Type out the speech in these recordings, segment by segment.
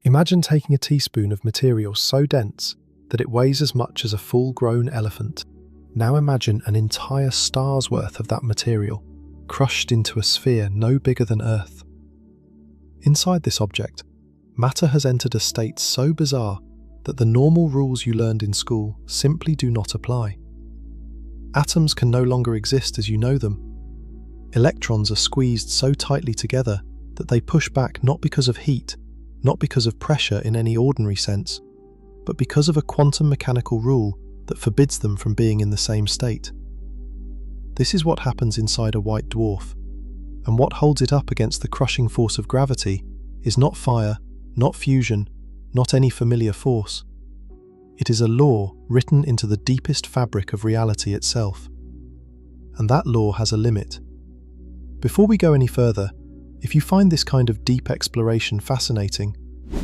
Imagine taking a teaspoon of material so dense that it weighs as much as a full-grown elephant. Now imagine an entire star's worth of that material, crushed into a sphere no bigger than Earth. Inside this object, matter has entered a state so bizarre that the normal rules you learned in school simply do not apply. Atoms can no longer exist as you know them. Electrons are squeezed so tightly together that they push back not because of heat, not because of pressure in any ordinary sense, but because of a quantum mechanical rule that forbids them from being in the same state. This is what happens inside a white dwarf, and what holds it up against the crushing force of gravity is not fire, not fusion, not any familiar force. It is a law written into the deepest fabric of reality itself. And that law has a limit. Before we go any further, if you find this kind of deep exploration fascinating,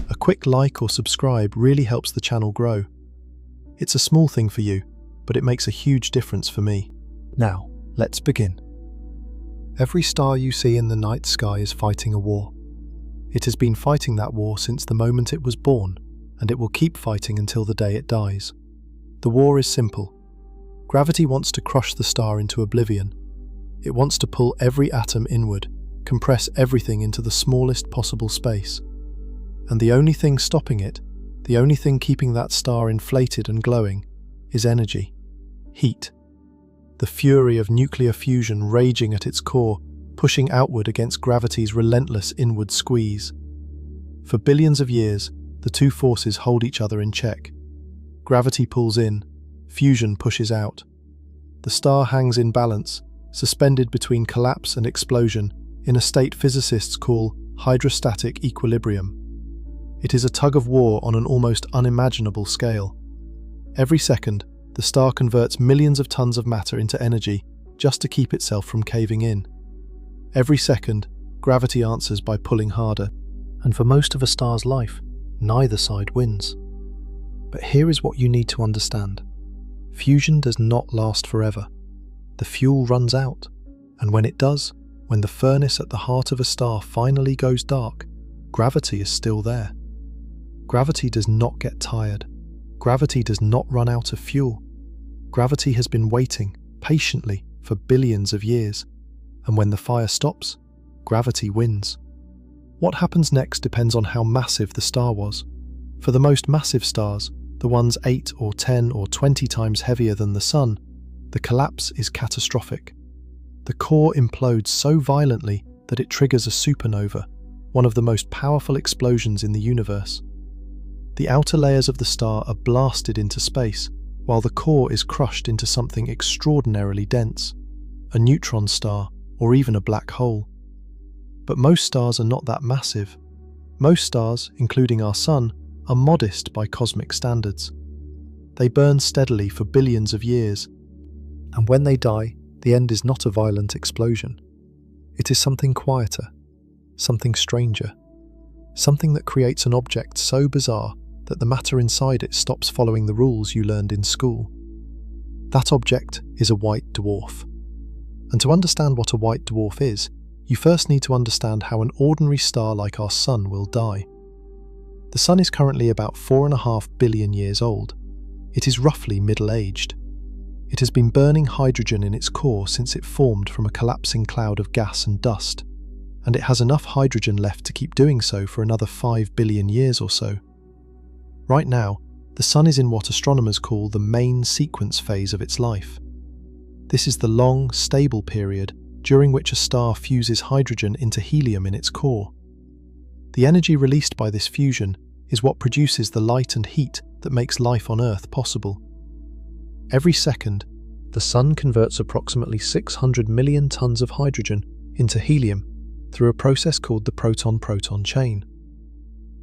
a quick like or subscribe really helps the channel grow. It's a small thing for you, but it makes a huge difference for me. Now, let's begin. Every star you see in the night sky is fighting a war. It has been fighting that war since the moment it was born, and it will keep fighting until the day it dies. The war is simple. Gravity wants to crush the star into oblivion. It wants to pull every atom inward, compress everything into the smallest possible space. And the only thing stopping it, the only thing keeping that star inflated and glowing, is energy, heat. The fury of nuclear fusion raging at its core, pushing outward against gravity's relentless inward squeeze. For billions of years, the two forces hold each other in check. Gravity pulls in, fusion pushes out. The star hangs in balance, suspended between collapse and explosion, in a state physicists call hydrostatic equilibrium. It is a tug of war on an almost unimaginable scale. Every second, the star converts millions of tons of matter into energy just to keep itself from caving in. Every second, gravity answers by pulling harder, and for most of a star's life, neither side wins. But here is what you need to understand. Fusion does not last forever. The fuel runs out, and when it does, when the furnace at the heart of a star finally goes dark, gravity is still there. Gravity does not get tired. Gravity does not run out of fuel. Gravity has been waiting, patiently, for billions of years. And when the fire stops, gravity wins. What happens next depends on how massive the star was. For the most massive stars, the ones 8 or 10 or 20 times heavier than the Sun, the collapse is catastrophic. The core implodes so violently that it triggers a supernova, one of the most powerful explosions in the universe. The outer layers of the star are blasted into space, while the core is crushed into something extraordinarily dense, a neutron star, or even a black hole. But most stars are not that massive. Most stars, including our Sun, are modest by cosmic standards. They burn steadily for billions of years, and when they die, the end is not a violent explosion. It is something quieter, something stranger, something that creates an object so bizarre that the matter inside it stops following the rules you learned in school. That object is a white dwarf. And to understand what a white dwarf is, you first need to understand how an ordinary star like our Sun will die. The Sun is currently about 4.5 billion years old. It is roughly middle-aged. It has been burning hydrogen in its core since it formed from a collapsing cloud of gas and dust, and it has enough hydrogen left to keep doing so for another 5 billion years or so. Right now, the Sun is in what astronomers call the main sequence phase of its life. This is the long, stable period during which a star fuses hydrogen into helium in its core. The energy released by this fusion is what produces the light and heat that makes life on Earth possible. Every second, the Sun converts approximately 600 million tons of hydrogen into helium through a process called the proton-proton chain.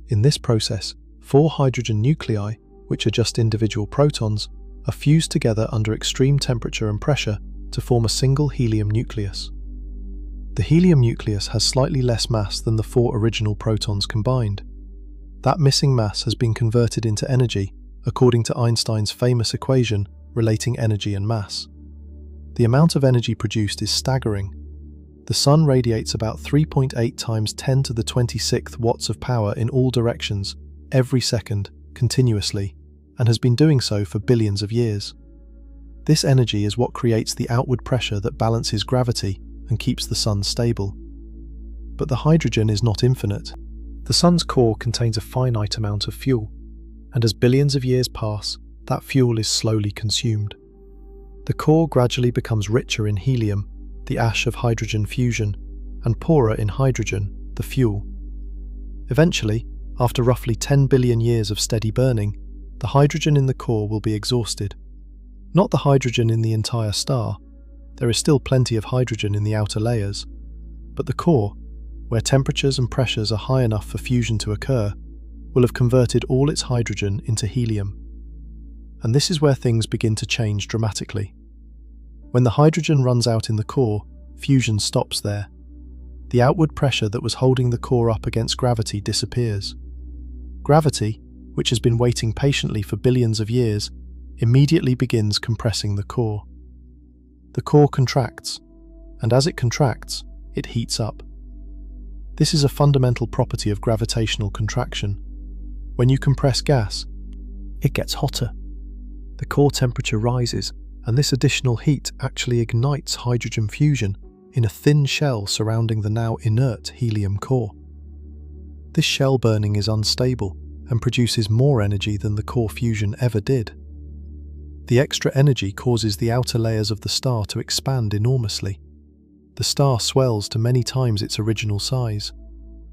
In this process, 4 hydrogen nuclei, which are just individual protons, are fused together under extreme temperature and pressure to form a single helium nucleus. The helium nucleus has slightly less mass than the 4 original protons combined. That missing mass has been converted into energy, according to Einstein's famous equation relating energy and mass. The amount of energy produced is staggering. The Sun radiates about 3.8 times 10 to the 26th watts of power in all directions every second, continuously, and has been doing so for billions of years. This energy is what creates the outward pressure that balances gravity and keeps the sun stable. But the hydrogen is not infinite. The sun's core contains a finite amount of fuel, and as billions of years pass, that fuel is slowly consumed. The core gradually becomes richer in helium, the ash of hydrogen fusion, and poorer in hydrogen, the fuel. Eventually, after roughly 10 billion years of steady burning, the hydrogen in the core will be exhausted. Not the hydrogen in the entire star. There is still plenty of hydrogen in the outer layers, but the core, where temperatures and pressures are high enough for fusion to occur, will have converted all its hydrogen into helium. And this is where things begin to change dramatically. When the hydrogen runs out in the core, fusion stops there. The outward pressure that was holding the core up against gravity disappears. Gravity, which has been waiting patiently for billions of years, immediately begins compressing the core. The core contracts, and as it contracts, it heats up. This is a fundamental property of gravitational contraction. When you compress gas, it gets hotter. The core temperature rises, and this additional heat actually ignites hydrogen fusion in a thin shell surrounding the now inert helium core. This shell burning is unstable and produces more energy than the core fusion ever did. The extra energy causes the outer layers of the star to expand enormously. The star swells to many times its original size.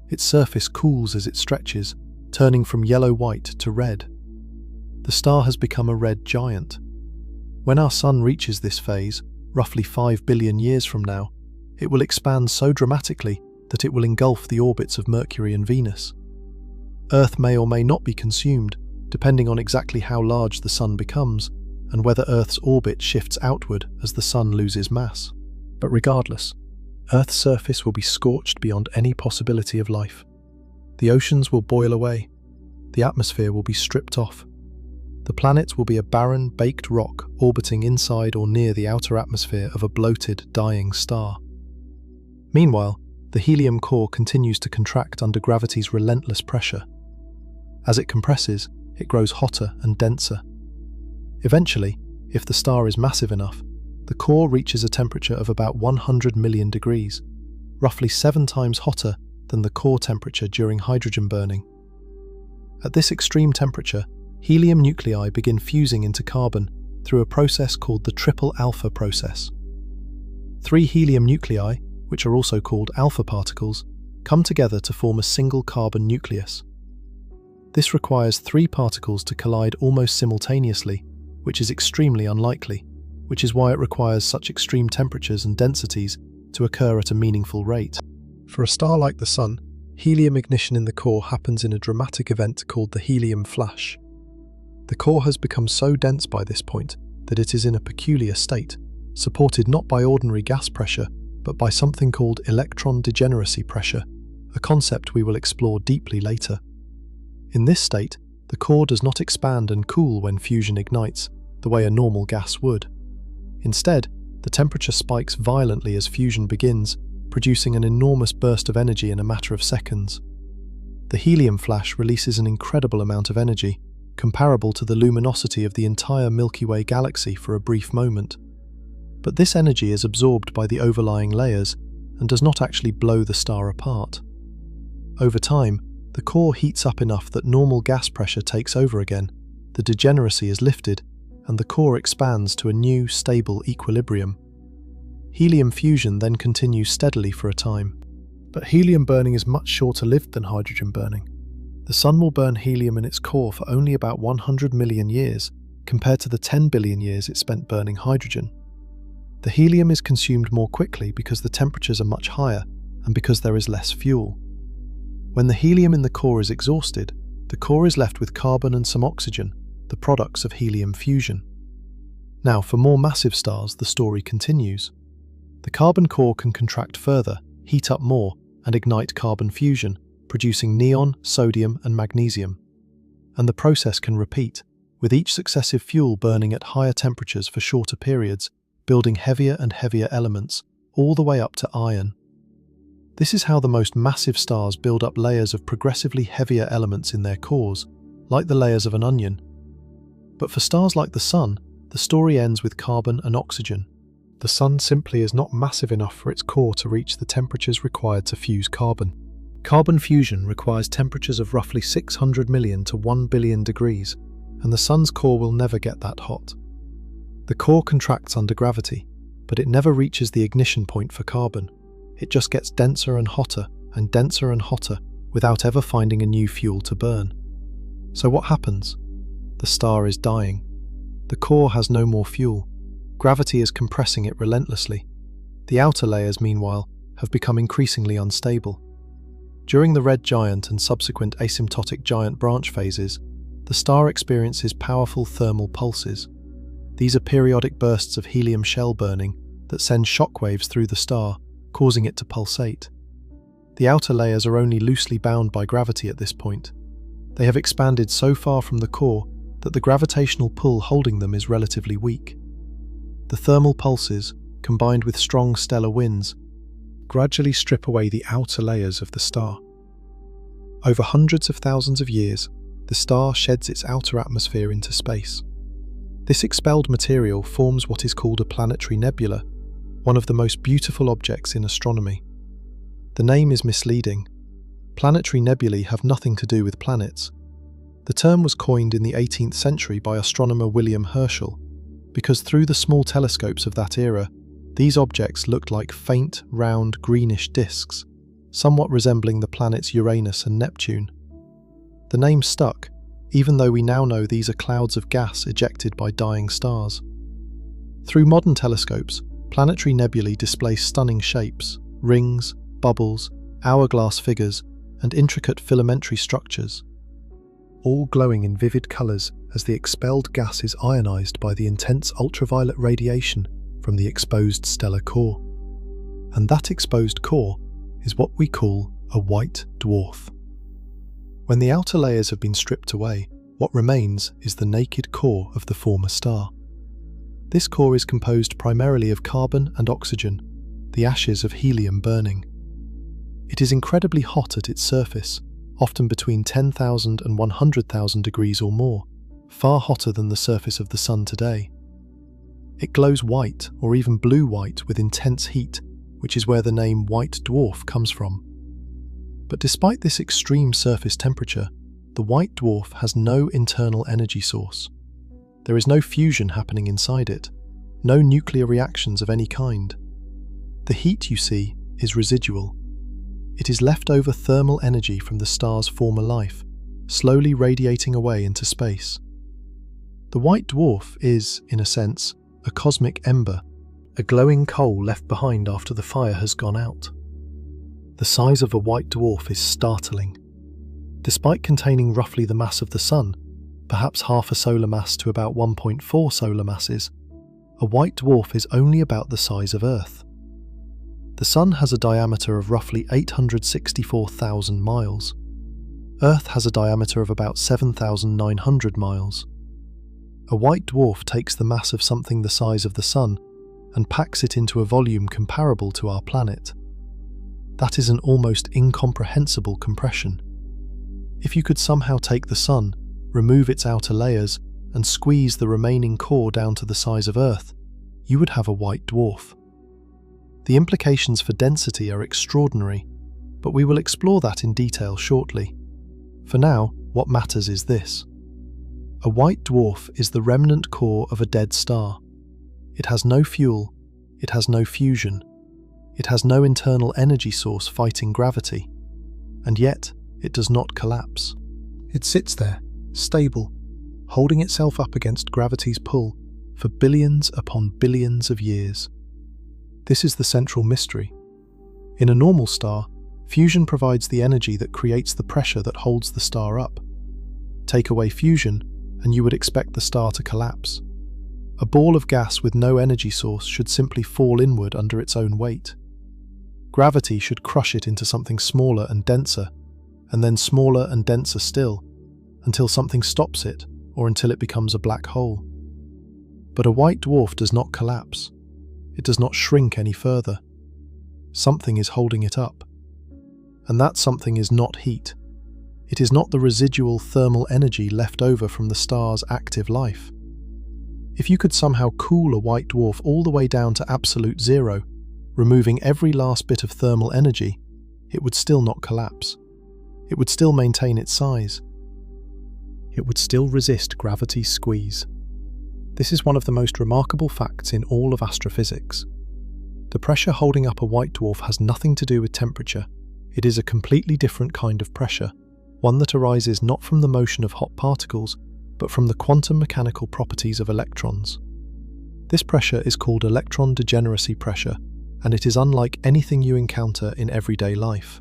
Its surface cools as it stretches, turning from yellow-white to red. The star has become a red giant. When our Sun reaches this phase, roughly 5 billion years from now, it will expand so dramatically that it will engulf the orbits of Mercury and Venus. Earth may or may not be consumed, depending on exactly how large the Sun becomes, and whether Earth's orbit shifts outward as the Sun loses mass. But regardless, Earth's surface will be scorched beyond any possibility of life. The oceans will boil away. The atmosphere will be stripped off. The planet will be a barren, baked rock orbiting inside or near the outer atmosphere of a bloated, dying star. Meanwhile, the helium core continues to contract under gravity's relentless pressure. As it compresses, it grows hotter and denser. Eventually, if the star is massive enough, the core reaches a temperature of about 100 million degrees, roughly 7 times hotter than the core temperature during hydrogen burning. At this extreme temperature, helium nuclei begin fusing into carbon through a process called the triple alpha process. 3 helium nuclei, which are also called alpha particles, come together to form a single carbon nucleus. This requires 3 particles to collide almost simultaneously, which is extremely unlikely, which is why it requires such extreme temperatures and densities to occur at a meaningful rate. For a star like the Sun, helium ignition in the core happens in a dramatic event called the helium flash. The core has become so dense by this point that it is in a peculiar state, supported not by ordinary gas pressure, but by something called electron degeneracy pressure, a concept we will explore deeply later. In this state, the core does not expand and cool when fusion ignites, the way a normal gas would. Instead, the temperature spikes violently as fusion begins, producing an enormous burst of energy in a matter of seconds. The helium flash releases an incredible amount of energy, comparable to the luminosity of the entire Milky Way galaxy for a brief moment. But this energy is absorbed by the overlying layers and does not actually blow the star apart. Over time, the core heats up enough that normal gas pressure takes over again, the degeneracy is lifted, and the core expands to a new, stable equilibrium. Helium fusion then continues steadily for a time. But helium burning is much shorter-lived than hydrogen burning. The Sun will burn helium in its core for only about 100 million years, compared to the 10 billion years it spent burning hydrogen. The helium is consumed more quickly because the temperatures are much higher and because there is less fuel. When the helium in the core is exhausted, the core is left with carbon and some oxygen, the products of helium fusion. Now, for more massive stars, the story continues. The carbon core can contract further, heat up more, and ignite carbon fusion, producing neon, sodium, and magnesium. And the process can repeat, with each successive fuel burning at higher temperatures for shorter periods, building heavier and heavier elements, all the way up to iron. This is how the most massive stars build up layers of progressively heavier elements in their cores, like the layers of an onion. But for stars like the Sun, the story ends with carbon and oxygen. The Sun simply is not massive enough for its core to reach the temperatures required to fuse carbon. Carbon fusion requires temperatures of roughly 600 million to 1 billion degrees, and the Sun's core will never get that hot. The core contracts under gravity, but it never reaches the ignition point for carbon. It just gets denser and hotter without ever finding a new fuel to burn. So what happens? The star is dying. The core has no more fuel. Gravity is compressing it relentlessly. The outer layers, meanwhile, have become increasingly unstable. During the red giant and subsequent asymptotic giant branch phases, the star experiences powerful thermal pulses. These are periodic bursts of helium shell burning that send shockwaves through the star, causing it to pulsate. The outer layers are only loosely bound by gravity at this point. They have expanded so far from the core that the gravitational pull holding them is relatively weak. The thermal pulses, combined with strong stellar winds, gradually strip away the outer layers of the star. Over hundreds of thousands of years, the star sheds its outer atmosphere into space. This expelled material forms what is called a planetary nebula, one of the most beautiful objects in astronomy. The name is misleading. Planetary nebulae have nothing to do with planets. The term was coined in the 18th century by astronomer William Herschel, because through the small telescopes of that era, these objects looked like faint, round, greenish disks, somewhat resembling the planets Uranus and Neptune. The name stuck, even though we now know these are clouds of gas ejected by dying stars. Through modern telescopes, planetary nebulae display stunning shapes, rings, bubbles, hourglass figures, and intricate filamentary structures, all glowing in vivid colours as the expelled gas is ionized by the intense ultraviolet radiation from the exposed stellar core. And that exposed core is what we call a white dwarf. When the outer layers have been stripped away, what remains is the naked core of the former star. This core is composed primarily of carbon and oxygen, the ashes of helium burning. It is incredibly hot at its surface, often between 10,000 and 100,000 degrees or more, far hotter than the surface of the Sun today. It glows white or even blue-white with intense heat, which is where the name white dwarf comes from. But despite this extreme surface temperature, the white dwarf has no internal energy source. There is no fusion happening inside it, no nuclear reactions of any kind. The heat you see is residual. It is leftover thermal energy from the star's former life, slowly radiating away into space. The white dwarf is, in a sense, a cosmic ember, a glowing coal left behind after the fire has gone out. The size of a white dwarf is startling. Despite containing roughly the mass of the Sun, perhaps half a solar mass to about 1.4 solar masses, a white dwarf is only about the size of Earth. The Sun has a diameter of roughly 864,000 miles. Earth has a diameter of about 7,900 miles. A white dwarf takes the mass of something the size of the Sun and packs it into a volume comparable to our planet. That is an almost incomprehensible compression. If you could somehow take the Sun, remove its outer layers, and squeeze the remaining core down to the size of Earth, you would have a white dwarf. The implications for density are extraordinary, but we will explore that in detail shortly. For now, what matters is this. A white dwarf is the remnant core of a dead star. It has no fuel, it has no fusion, it has no internal energy source fighting gravity, and yet it does not collapse. It sits there, stable, holding itself up against gravity's pull for billions upon billions of years. This is the central mystery. In a normal star, fusion provides the energy that creates the pressure that holds the star up. Take away fusion, and you would expect the star to collapse. A ball of gas with no energy source should simply fall inward under its own weight. Gravity should crush it into something smaller and denser, and then smaller and denser still, until something stops it, or until it becomes a black hole. But a white dwarf does not collapse. It does not shrink any further. Something is holding it up. and that something is not heat. It is not the residual thermal energy left over from the star's active life. If you could somehow cool a white dwarf all the way down to absolute zero, removing every last bit of thermal energy, it would still not collapse. It would still maintain its size. It would still resist gravity's squeeze. This is one of the most remarkable facts in all of astrophysics. The pressure holding up a white dwarf has nothing to do with temperature. It is a completely different kind of pressure, one that arises not from the motion of hot particles, but from the quantum mechanical properties of electrons. This pressure is called electron degeneracy pressure, and it is unlike anything you encounter in everyday life.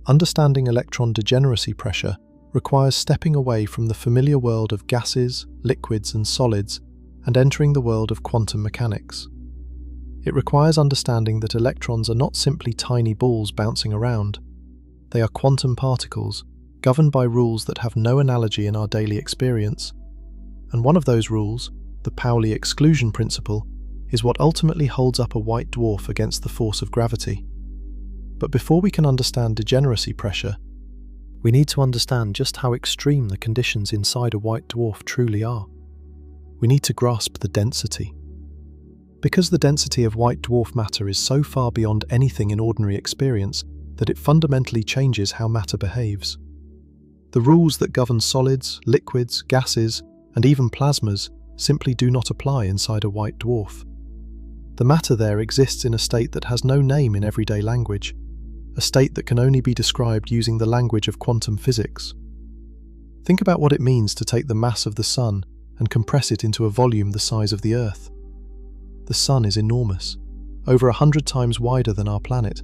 Understanding electron degeneracy pressure requires stepping away from the familiar world of gases, liquids, and solids and entering the world of quantum mechanics. It requires understanding that electrons are not simply tiny balls bouncing around. They are quantum particles, governed by rules that have no analogy in our daily experience. And one of those rules, the Pauli exclusion principle, is what ultimately holds up a white dwarf against the force of gravity. But before we can understand degeneracy pressure, we need to understand just how extreme the conditions inside a white dwarf truly are. We need to grasp the density. Because the density of white dwarf matter is so far beyond anything in ordinary experience that it fundamentally changes how matter behaves. The rules that govern solids, liquids, gases, and even plasmas simply do not apply inside a white dwarf. The matter there exists in a state that has no name in everyday language, a state that can only be described using the language of quantum physics. Think about what it means to take the mass of the Sun and compress it into a volume the size of the Earth. The Sun is enormous, over 100 times wider than our planet,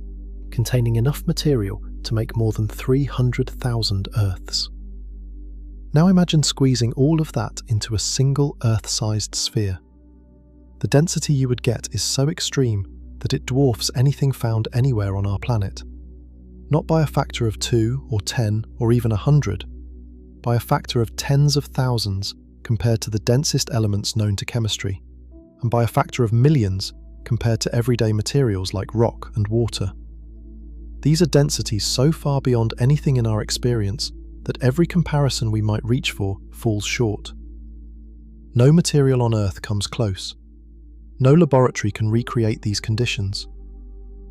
containing enough material to make more than 300,000 Earths. Now imagine squeezing all of that into a single Earth-sized sphere. The density you would get is so extreme that it dwarfs anything found anywhere on our planet. Not by a factor of 2 or 10 or even 100, by a factor of tens of thousands compared to the densest elements known to chemistry, and by a factor of millions compared to everyday materials like rock and water. These are densities so far beyond anything in our experience that every comparison we might reach for falls short. No material on Earth comes close. No laboratory can recreate these conditions.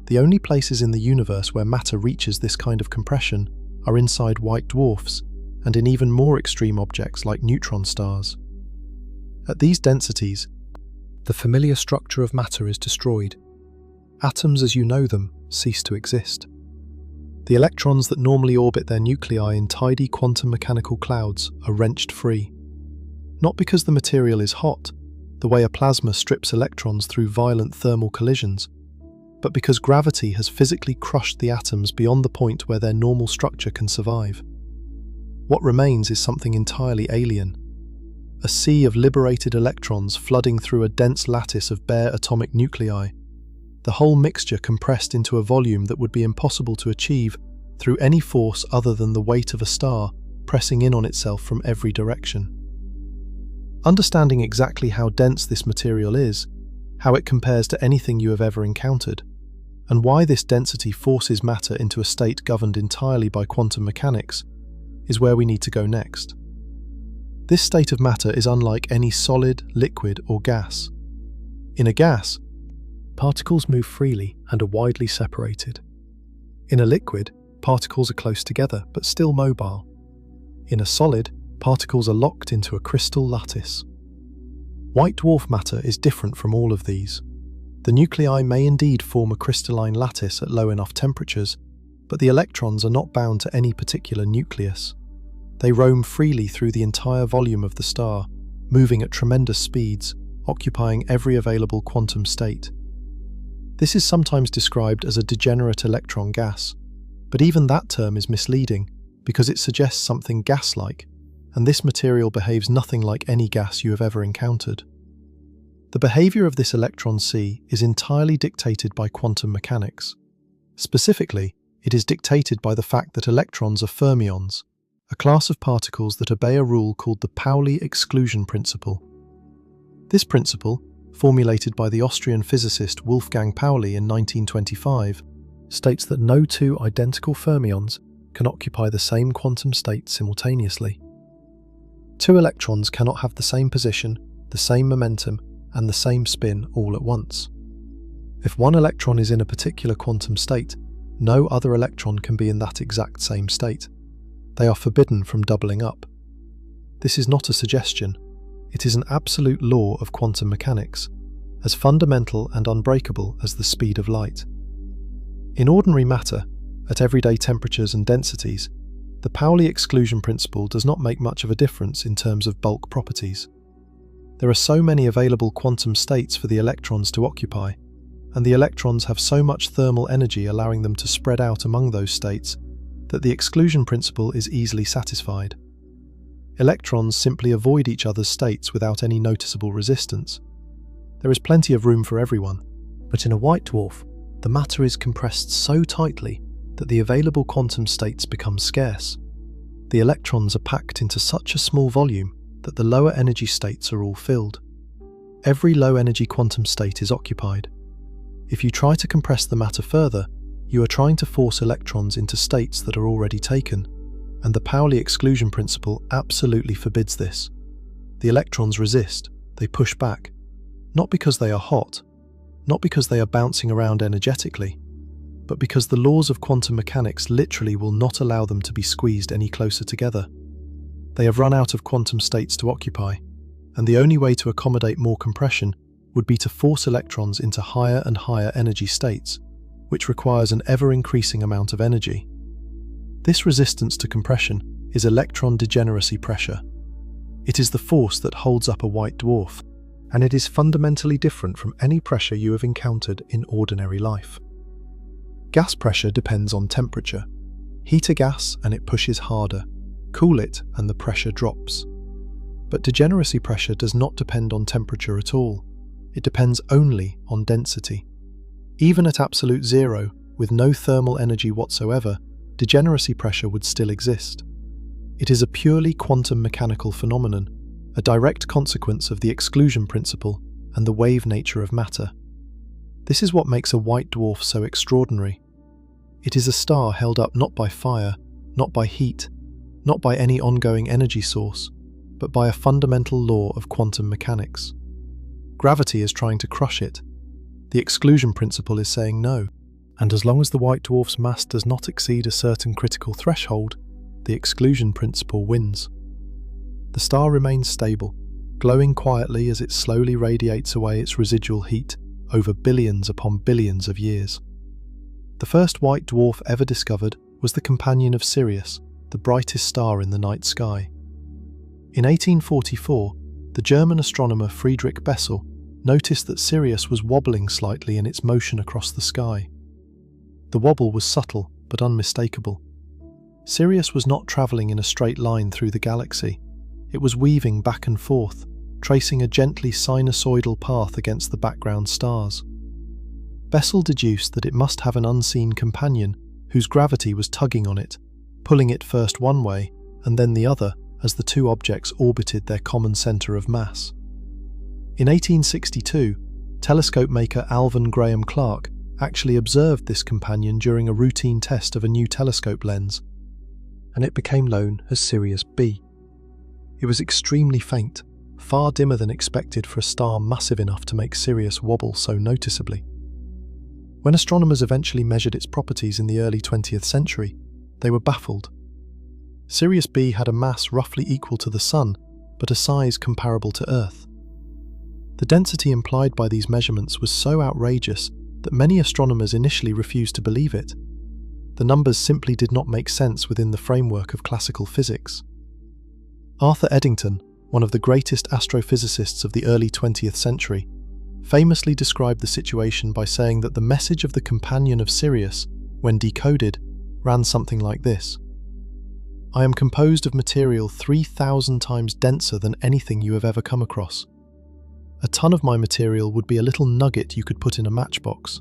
The only places in the universe where matter reaches this kind of compression are inside white dwarfs and in even more extreme objects like neutron stars. At these densities, the familiar structure of matter is destroyed. Atoms as you know them cease to exist. The electrons that normally orbit their nuclei in tidy quantum mechanical clouds are wrenched free. Not because the material is hot, the way a plasma strips electrons through violent thermal collisions, but because gravity has physically crushed the atoms beyond the point where their normal structure can survive. What remains is something entirely alien. A sea of liberated electrons flooding through a dense lattice of bare atomic nuclei, the whole mixture compressed into a volume that would be impossible to achieve through any force other than the weight of a star pressing in on itself from every direction. Understanding exactly how dense this material is, how it compares to anything you have ever encountered, and why this density forces matter into a state governed entirely by quantum mechanics, is where we need to go next. This state of matter is unlike any solid, liquid, or gas. In a gas, particles move freely and are widely separated. In a liquid, particles are close together but still mobile. In a solid, particles are locked into a crystal lattice. White dwarf matter is different from all of these. The nuclei may indeed form a crystalline lattice at low enough temperatures, but the electrons are not bound to any particular nucleus. They roam freely through the entire volume of the star, moving at tremendous speeds, occupying every available quantum state. This is sometimes described as a degenerate electron gas, but even that term is misleading because it suggests something gas-like, and this material behaves nothing like any gas you have ever encountered. The behavior of this electron sea is entirely dictated by quantum mechanics. Specifically, it is dictated by the fact that electrons are fermions, a class of particles that obey a rule called the Pauli exclusion principle. This principle, formulated by the Austrian physicist Wolfgang Pauli in 1925, states that no two identical fermions can occupy the same quantum state simultaneously. Two electrons cannot have the same position, the same momentum, and the same spin all at once. If one electron is in a particular quantum state, no other electron can be in that exact same state. They are forbidden from doubling up. This is not a suggestion. It is an absolute law of quantum mechanics, as fundamental and unbreakable as the speed of light. In ordinary matter, at everyday temperatures and densities, the Pauli exclusion principle does not make much of a difference in terms of bulk properties. There are so many available quantum states for the electrons to occupy, and the electrons have so much thermal energy allowing them to spread out among those states, that the exclusion principle is easily satisfied. Electrons simply avoid each other's states without any noticeable resistance. There is plenty of room for everyone, but in a white dwarf, the matter is compressed so tightly that the available quantum states become scarce. The electrons are packed into such a small volume that the lower energy states are all filled. Every low energy quantum state is occupied. If you try to compress the matter further, you are trying to force electrons into states that are already taken, and the Pauli exclusion principle absolutely forbids this. The electrons resist, they push back, not because they are hot, not because they are bouncing around energetically, but because the laws of quantum mechanics literally will not allow them to be squeezed any closer together. They have run out of quantum states to occupy, and the only way to accommodate more compression would be to force electrons into higher and higher energy states, which requires an ever-increasing amount of energy. This resistance to compression is electron degeneracy pressure. It is the force that holds up a white dwarf, and it is fundamentally different from any pressure you have encountered in ordinary life. Gas pressure depends on temperature. Heat a gas and it pushes harder. Cool it and the pressure drops. But degeneracy pressure does not depend on temperature at all. It depends only on density. Even at absolute zero, with no thermal energy whatsoever, degeneracy pressure would still exist. It is a purely quantum mechanical phenomenon, a direct consequence of the exclusion principle and the wave nature of matter. This is what makes a white dwarf so extraordinary. It is a star held up not by fire, not by heat, not by any ongoing energy source, but by a fundamental law of quantum mechanics. Gravity is trying to crush it. The exclusion principle is saying no, and as long as the white dwarf's mass does not exceed a certain critical threshold, the exclusion principle wins. The star remains stable, glowing quietly as it slowly radiates away its residual heat over billions upon billions of years. The first white dwarf ever discovered was the companion of Sirius, the brightest star in the night sky. In 1844, the German astronomer Friedrich Bessel noticed that Sirius was wobbling slightly in its motion across the sky. The wobble was subtle but unmistakable. Sirius was not travelling in a straight line through the galaxy. It was weaving back and forth, tracing a gently sinusoidal path against the background stars. Bessel deduced that it must have an unseen companion whose gravity was tugging on it, pulling it first one way and then the other as the two objects orbited their common centre of mass. In 1862, telescope maker Alvan Graham Clark actually observed this companion during a routine test of a new telescope lens, and it became known as Sirius B. It was extremely faint, far dimmer than expected for a star massive enough to make Sirius wobble so noticeably. When astronomers eventually measured its properties in the early 20th century, they were baffled. Sirius B had a mass roughly equal to the Sun, but a size comparable to Earth. The density implied by these measurements was so outrageous that many astronomers initially refused to believe it. The numbers simply did not make sense within the framework of classical physics. Arthur Eddington, one of the greatest astrophysicists of the early 20th century, famously described the situation by saying that the message of the companion of Sirius, when decoded, ran something like this: "I am composed of material 3,000 times denser than anything you have ever come across. A ton of my material would be a little nugget you could put in a matchbox."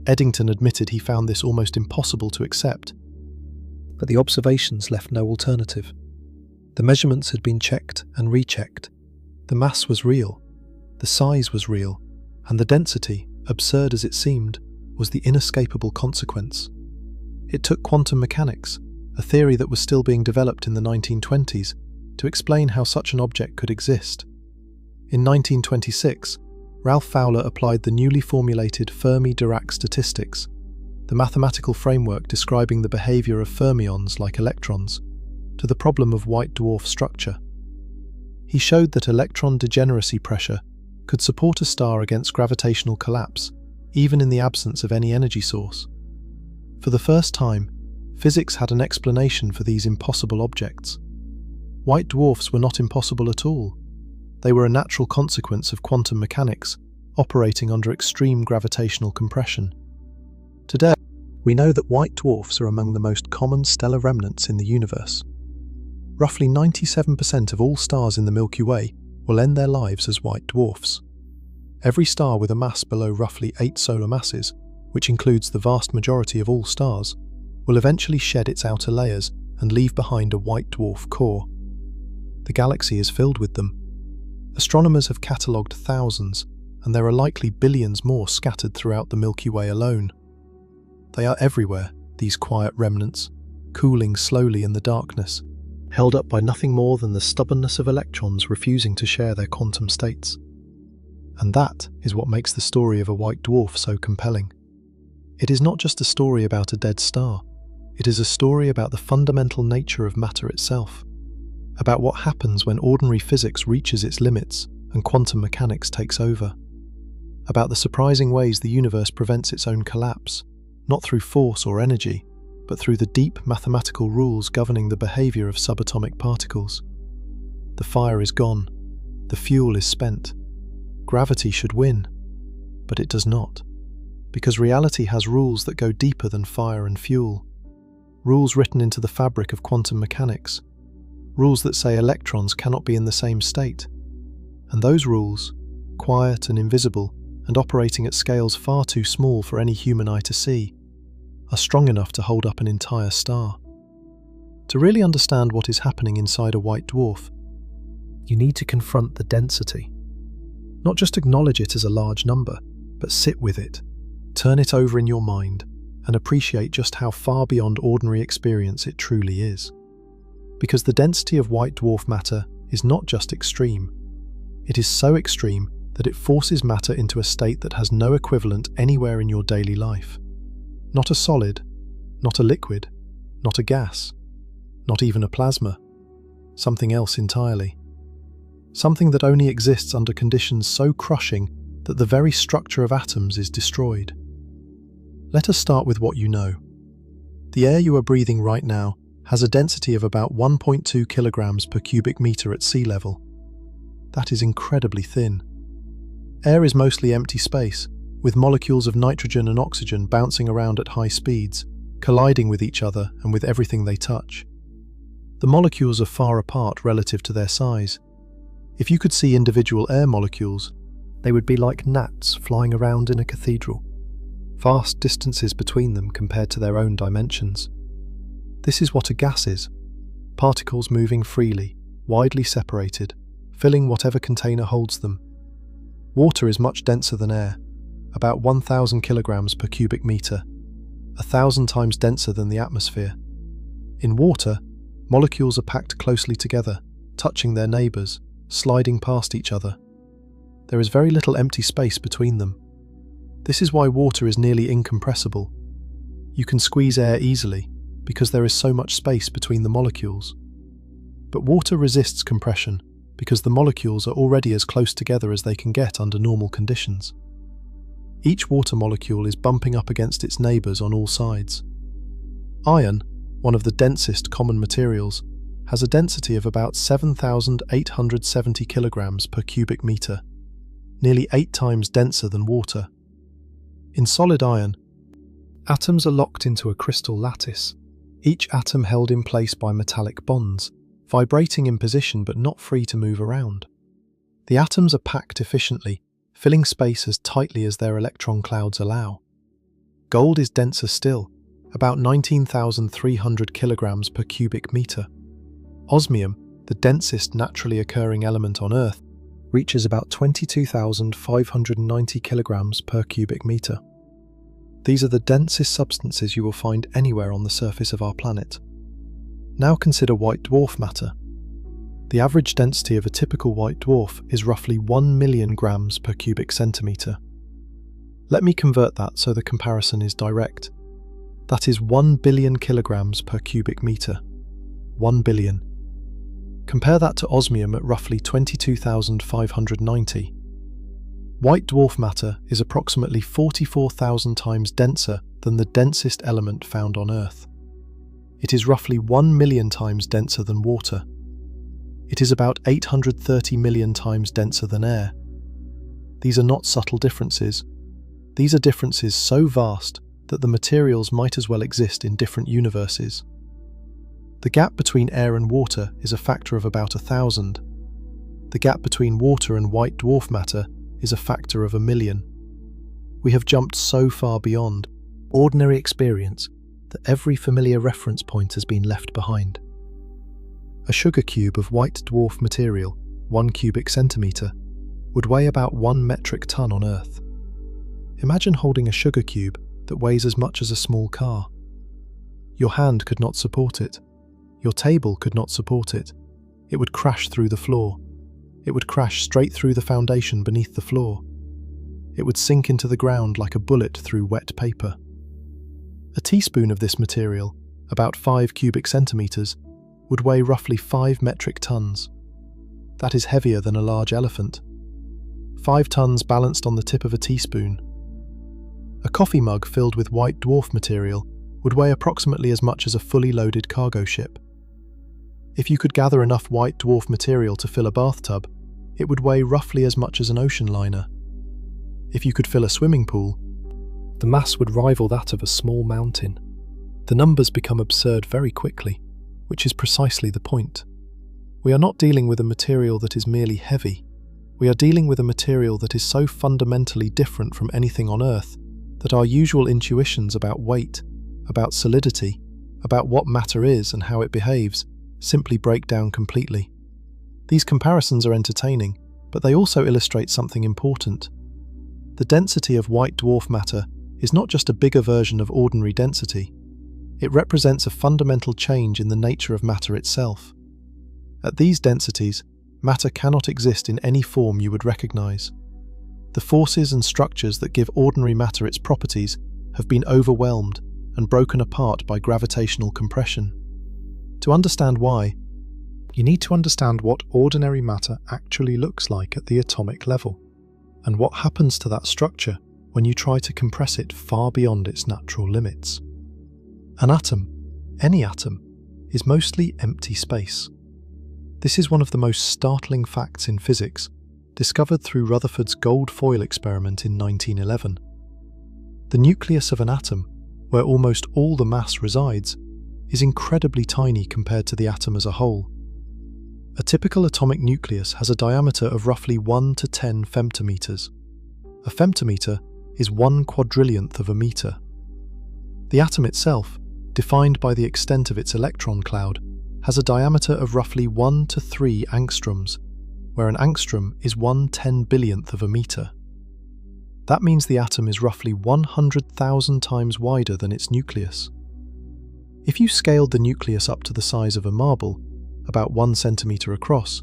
Eddington admitted he found this almost impossible to accept, but the observations left no alternative. The measurements had been checked and rechecked. The mass was real, the size was real, and the density, absurd as it seemed, was the inescapable consequence. It took quantum mechanics, a theory that was still being developed in the 1920s, to explain how such an object could exist. In 1926, Ralph Fowler applied the newly formulated Fermi-Dirac statistics, the mathematical framework describing the behavior of fermions like electrons, to the problem of white dwarf structure. He showed that electron degeneracy pressure could support a star against gravitational collapse, even in the absence of any energy source. For the first time, physics had an explanation for these impossible objects. White dwarfs were not impossible at all. They were a natural consequence of quantum mechanics operating under extreme gravitational compression. Today, we know that white dwarfs are among the most common stellar remnants in the universe. Roughly 97% of all stars in the Milky Way will end their lives as white dwarfs. Every star with a mass below roughly 8 solar masses, which includes the vast majority of all stars, will eventually shed its outer layers and leave behind a white dwarf core. The galaxy is filled with them. Astronomers have catalogued thousands, and there are likely billions more scattered throughout the Milky Way alone. They are everywhere, these quiet remnants, cooling slowly in the darkness, held up by nothing more than the stubbornness of electrons refusing to share their quantum states. And that is what makes the story of a white dwarf so compelling. It is not just a story about a dead star. It is a story about the fundamental nature of matter itself, about what happens when ordinary physics reaches its limits and quantum mechanics takes over, about the surprising ways the universe prevents its own collapse, not through force or energy, but through the deep mathematical rules governing the behavior of subatomic particles. The fire is gone. The fuel is spent. Gravity should win, but it does not, because reality has rules that go deeper than fire and fuel, rules written into the fabric of quantum mechanics, rules that say electrons cannot be in the same state. And those rules, quiet and invisible, and operating at scales far too small for any human eye to see, are strong enough to hold up an entire star. To really understand what is happening inside a white dwarf, you need to confront the density. Not just acknowledge it as a large number, but sit with it, turn it over in your mind, and appreciate just how far beyond ordinary experience it truly is. Because the density of white dwarf matter is not just extreme, it is so extreme that it forces matter into a state that has no equivalent anywhere in your daily life. Not a solid, not a liquid, not a gas, not even a plasma. Something else entirely. Something that only exists under conditions so crushing that the very structure of atoms is destroyed. Let us start with what you know. The air you are breathing right now has a density of about 1.2 kilograms per cubic meter at sea level. That is incredibly thin. Air is mostly empty space, with molecules of nitrogen and oxygen bouncing around at high speeds, colliding with each other and with everything they touch. The molecules are far apart relative to their size. If you could see individual air molecules, they would be like gnats flying around in a cathedral. Vast distances between them compared to their own dimensions. This is what a gas is. Particles moving freely, widely separated, filling whatever container holds them. Water is much denser than air, about 1,000 kilograms per cubic meter, 1,000 times denser than the atmosphere. In water, molecules are packed closely together, touching their neighbours, sliding past each other. There is very little empty space between them. This is why water is nearly incompressible. You can squeeze air easily, because there is so much space between the molecules. But water resists compression, because the molecules are already as close together as they can get under normal conditions. Each water molecule is bumping up against its neighbours on all sides. Iron, one of the densest common materials, has a density of about 7,870 kilograms per cubic meter, nearly 8 times denser than water. In solid iron, atoms are locked into a crystal lattice, each atom held in place by metallic bonds, vibrating in position but not free to move around. The atoms are packed efficiently, filling space as tightly as their electron clouds allow. Gold is denser still, about 19,300 kilograms per cubic meter. Osmium, the densest naturally occurring element on Earth, reaches about 22,590 kilograms per cubic meter. These are the densest substances you will find anywhere on the surface of our planet. Now consider white dwarf matter. The average density of a typical white dwarf is roughly 1 million grams per cubic centimetre. Let me convert that so the comparison is direct. That is 1 billion kilograms per cubic metre. 1 billion. Compare that to osmium at roughly 22,590. White dwarf matter is approximately 44,000 times denser than the densest element found on Earth. It is roughly 1 million times denser than water. It is about 830 million times denser than air. These are not subtle differences. These are differences so vast that the materials might as well exist in different universes. The gap between air and water is a factor of about 1,000. The gap between water and white dwarf matter is a factor of 1,000,000. We have jumped so far beyond ordinary experience that every familiar reference point has been left behind. A sugar cube of white dwarf material, 1 cubic centimetre, would weigh about 1 metric ton on Earth. Imagine holding a sugar cube that weighs as much as a small car. Your hand could not support it. Your table could not support it. It would crash through the floor. It would crash straight through the foundation beneath the floor. It would sink into the ground like a bullet through wet paper. A teaspoon of this material, about 5 cubic centimetres, would weigh roughly 5 metric tons. That is heavier than a large elephant. 5 tons balanced on the tip of a teaspoon. A coffee mug filled with white dwarf material would weigh approximately as much as a fully loaded cargo ship. If you could gather enough white dwarf material to fill a bathtub, it would weigh roughly as much as an ocean liner. If you could fill a swimming pool, the mass would rival that of a small mountain. The numbers become absurd very quickly, which is precisely the point. We are not dealing with a material that is merely heavy. We are dealing with a material that is so fundamentally different from anything on Earth that our usual intuitions about weight, about solidity, about what matter is and how it behaves, simply break down completely. These comparisons are entertaining, but they also illustrate something important. The density of white dwarf matter is not just a bigger version of ordinary density. It represents a fundamental change in the nature of matter itself. At these densities, matter cannot exist in any form you would recognize. The forces and structures that give ordinary matter its properties have been overwhelmed and broken apart by gravitational compression. To understand why, you need to understand what ordinary matter actually looks like at the atomic level, and what happens to that structure when you try to compress it far beyond its natural limits. An atom, any atom, is mostly empty space. This is one of the most startling facts in physics, discovered through Rutherford's gold foil experiment in 1911. The nucleus of an atom, where almost all the mass resides, is incredibly tiny compared to the atom as a whole. A typical atomic nucleus has a diameter of roughly 1 to 10 femtometers. A femtometer is 1 quadrillionth of a meter. The atom itself, defined by the extent of its electron cloud, has a diameter of roughly 1 to 3 angstroms, where an angstrom is 1/10,000,000,000th of a meter. That means the atom is roughly 100,000 times wider than its nucleus. If you scaled the nucleus up to the size of a marble, about 1 centimeter across,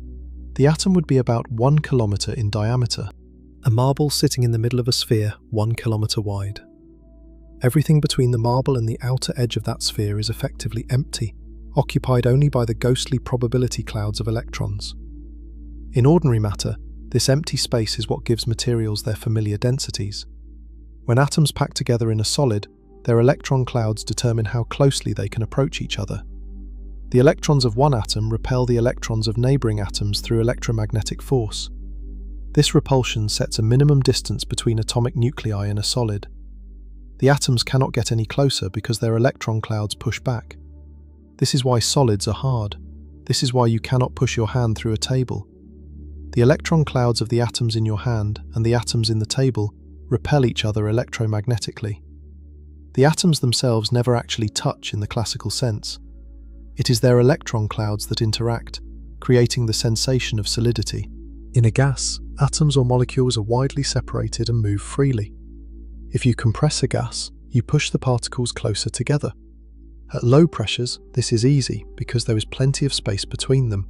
the atom would be about 1 kilometer in diameter. A marble sitting in the middle of a sphere 1 kilometer wide. Everything between the marble and the outer edge of that sphere is effectively empty, occupied only by the ghostly probability clouds of electrons. In ordinary matter, this empty space is what gives materials their familiar densities. When atoms pack together in a solid, their electron clouds determine how closely they can approach each other. The electrons of one atom repel the electrons of neighbouring atoms through electromagnetic force. This repulsion sets a minimum distance between atomic nuclei in a solid. The atoms cannot get any closer because their electron clouds push back. This is why solids are hard. This is why you cannot push your hand through a table. The electron clouds of the atoms in your hand and the atoms in the table repel each other electromagnetically. The atoms themselves never actually touch in the classical sense. It is their electron clouds that interact, creating the sensation of solidity. In a gas, atoms or molecules are widely separated and move freely. If you compress a gas, you push the particles closer together. At low pressures, this is easy because there is plenty of space between them.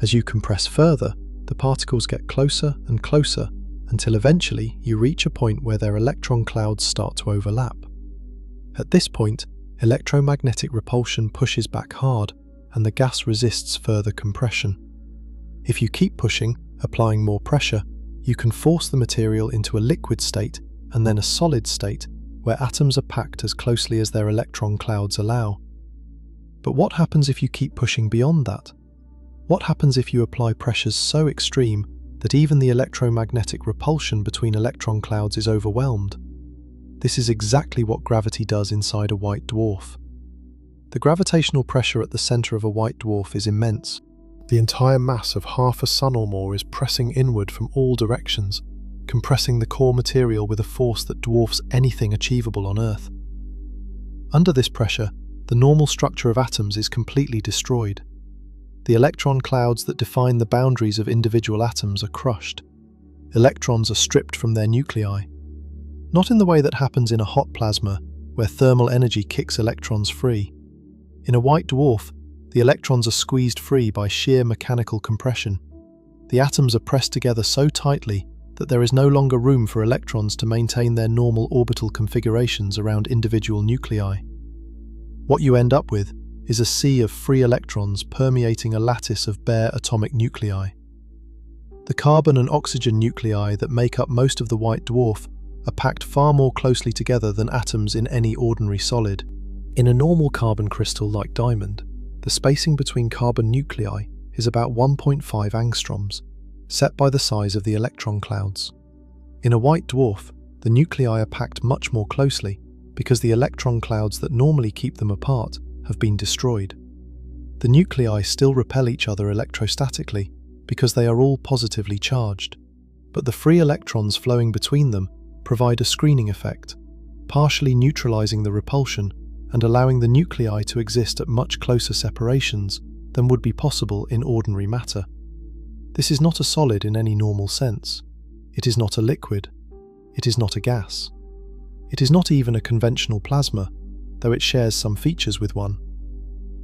As you compress further, the particles get closer and closer until eventually you reach a point where their electron clouds start to overlap. At this point, electromagnetic repulsion pushes back hard and the gas resists further compression. If you keep pushing, applying more pressure, you can force the material into a liquid state and then a solid state where atoms are packed as closely as their electron clouds allow. But what happens if you keep pushing beyond that? What happens if you apply pressures so extreme that even the electromagnetic repulsion between electron clouds is overwhelmed? This is exactly what gravity does inside a white dwarf. The gravitational pressure at the center of a white dwarf is immense. The entire mass of half a sun or more is pressing inward from all directions, compressing the core material with a force that dwarfs anything achievable on Earth. Under this pressure, the normal structure of atoms is completely destroyed. The electron clouds that define the boundaries of individual atoms are crushed. Electrons are stripped from their nuclei. Not in the way that happens in a hot plasma, where thermal energy kicks electrons free. In a white dwarf, the electrons are squeezed free by sheer mechanical compression. The atoms are pressed together so tightly that there is no longer room for electrons to maintain their normal orbital configurations around individual nuclei. What you end up with is a sea of free electrons permeating a lattice of bare atomic nuclei. The carbon and oxygen nuclei that make up most of the white dwarf are packed far more closely together than atoms in any ordinary solid. In a normal carbon crystal like diamond, the spacing between carbon nuclei is about 1.5 angstroms, set by the size of the electron clouds. In a white dwarf, the nuclei are packed much more closely because the electron clouds that normally keep them apart have been destroyed. The nuclei still repel each other electrostatically because they are all positively charged, but the free electrons flowing between them provide a screening effect, partially neutralizing the repulsion and allowing the nuclei to exist at much closer separations than would be possible in ordinary matter. This is not a solid in any normal sense. It is not a liquid. It is not a gas. It is not even a conventional plasma, though it shares some features with one.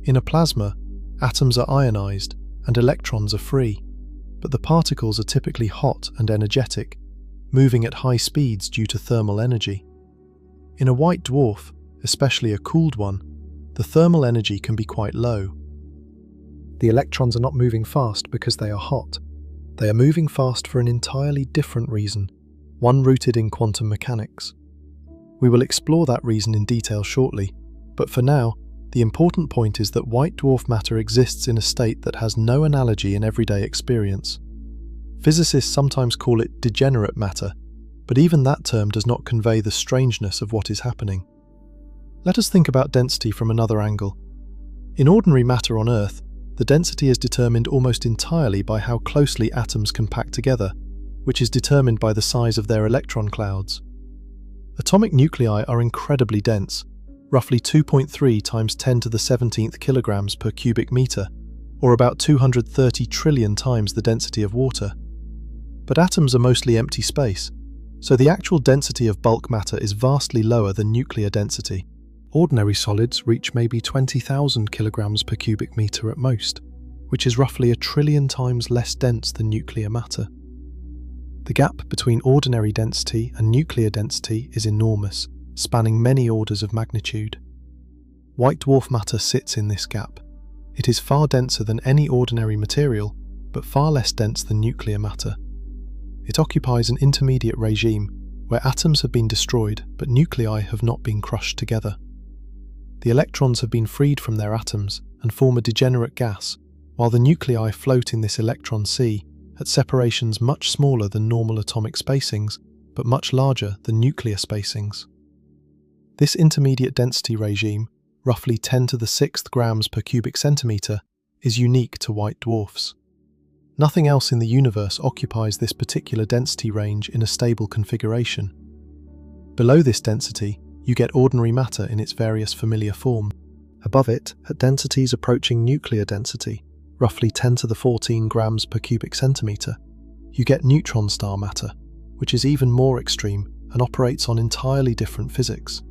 In a plasma, atoms are ionized and electrons are free, but the particles are typically hot and energetic, moving at high speeds due to thermal energy. In a white dwarf, especially a cooled one, the thermal energy can be quite low. The electrons are not moving fast because they are hot. They are moving fast for an entirely different reason, one rooted in quantum mechanics. We will explore that reason in detail shortly, but for now, the important point is that white dwarf matter exists in a state that has no analogy in everyday experience. Physicists sometimes call it degenerate matter, but even that term does not convey the strangeness of what is happening. Let us think about density from another angle. In ordinary matter on Earth, the density is determined almost entirely by how closely atoms can pack together, which is determined by the size of their electron clouds. Atomic nuclei are incredibly dense, roughly 2.3 times 10 to the 17th kilograms per cubic meter, or about 230 trillion times the density of water. But atoms are mostly empty space, so the actual density of bulk matter is vastly lower than nuclear density. Ordinary solids reach maybe 20,000 kilograms per cubic meter at most, which is roughly 1 trillion times less dense than nuclear matter. The gap between ordinary density and nuclear density is enormous, spanning many orders of magnitude. White dwarf matter sits in this gap. It is far denser than any ordinary material, but far less dense than nuclear matter. It occupies an intermediate regime where atoms have been destroyed but nuclei have not been crushed together. The electrons have been freed from their atoms and form a degenerate gas, while the nuclei float in this electron sea at separations much smaller than normal atomic spacings, but much larger than nuclear spacings. This intermediate density regime, roughly 10 to the 6th grams per cubic centimeter, is unique to white dwarfs. Nothing else in the universe occupies this particular density range in a stable configuration. Below this density, you get ordinary matter in its various familiar forms. Above it, at densities approaching nuclear density, roughly 10 to the 14 grams per cubic centimeter, you get neutron star matter, which is even more extreme and operates on entirely different physics.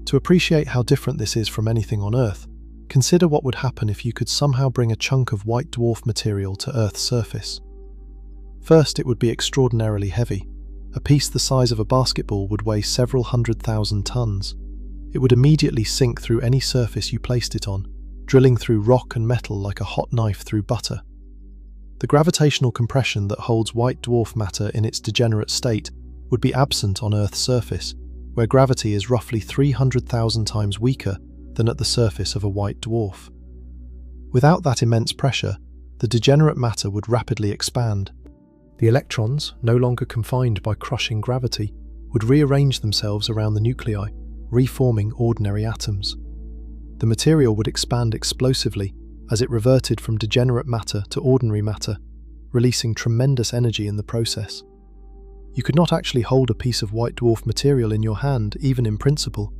To appreciate how different this is from anything on Earth, consider what would happen if you could somehow bring a chunk of white dwarf material to Earth's surface. First, it would be extraordinarily heavy. A piece the size of a basketball would weigh several 100,000 tons. It would immediately sink through any surface you placed it on, drilling through rock and metal like a hot knife through butter. The gravitational compression that holds white dwarf matter in its degenerate state would be absent on Earth's surface, where gravity is roughly 300,000 times weaker than at the surface of a white dwarf. Without that immense pressure, the degenerate matter would rapidly expand. The electrons, no longer confined by crushing gravity, would rearrange themselves around the nuclei, reforming ordinary atoms. The material would expand explosively as it reverted from degenerate matter to ordinary matter, releasing tremendous energy in the process. You could not actually hold a piece of white dwarf material in your hand, even in principle.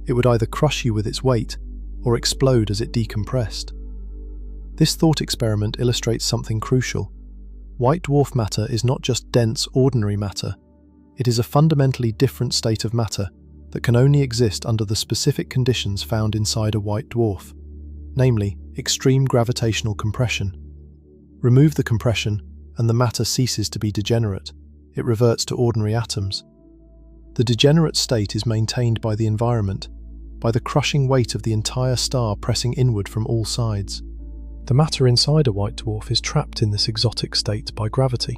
It would either crush you with its weight or explode as it decompressed. This thought experiment illustrates something crucial. White dwarf matter is not just dense, ordinary matter. It is a fundamentally different state of matter that can only exist under the specific conditions found inside a white dwarf, namely extreme gravitational compression. Remove the compression and the matter ceases to be degenerate. It reverts to ordinary atoms. The degenerate state is maintained by the environment, by the crushing weight of the entire star pressing inward from all sides. The matter inside a white dwarf is trapped in this exotic state by gravity.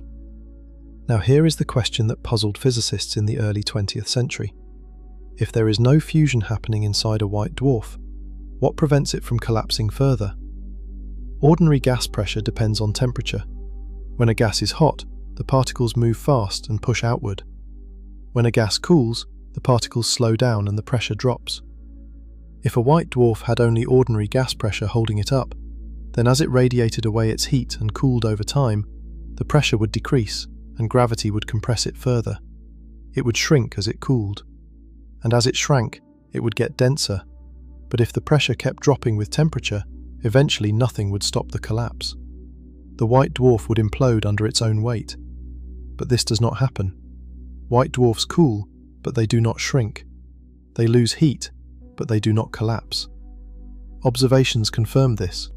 Now here is the question that puzzled physicists in the early 20th century. If there is no fusion happening inside a white dwarf, what prevents it from collapsing further? Ordinary gas pressure depends on temperature. When a gas is hot, the particles move fast and push outward. When a gas cools, the particles slow down and the pressure drops. If a white dwarf had only ordinary gas pressure holding it up, then as it radiated away its heat and cooled over time, the pressure would decrease and gravity would compress it further. It would shrink as it cooled. And as it shrank, it would get denser. But if the pressure kept dropping with temperature, eventually nothing would stop the collapse. The white dwarf would implode under its own weight. But this does not happen. White dwarfs cool, but they do not shrink. They lose heat, but they do not collapse. Observations confirm this.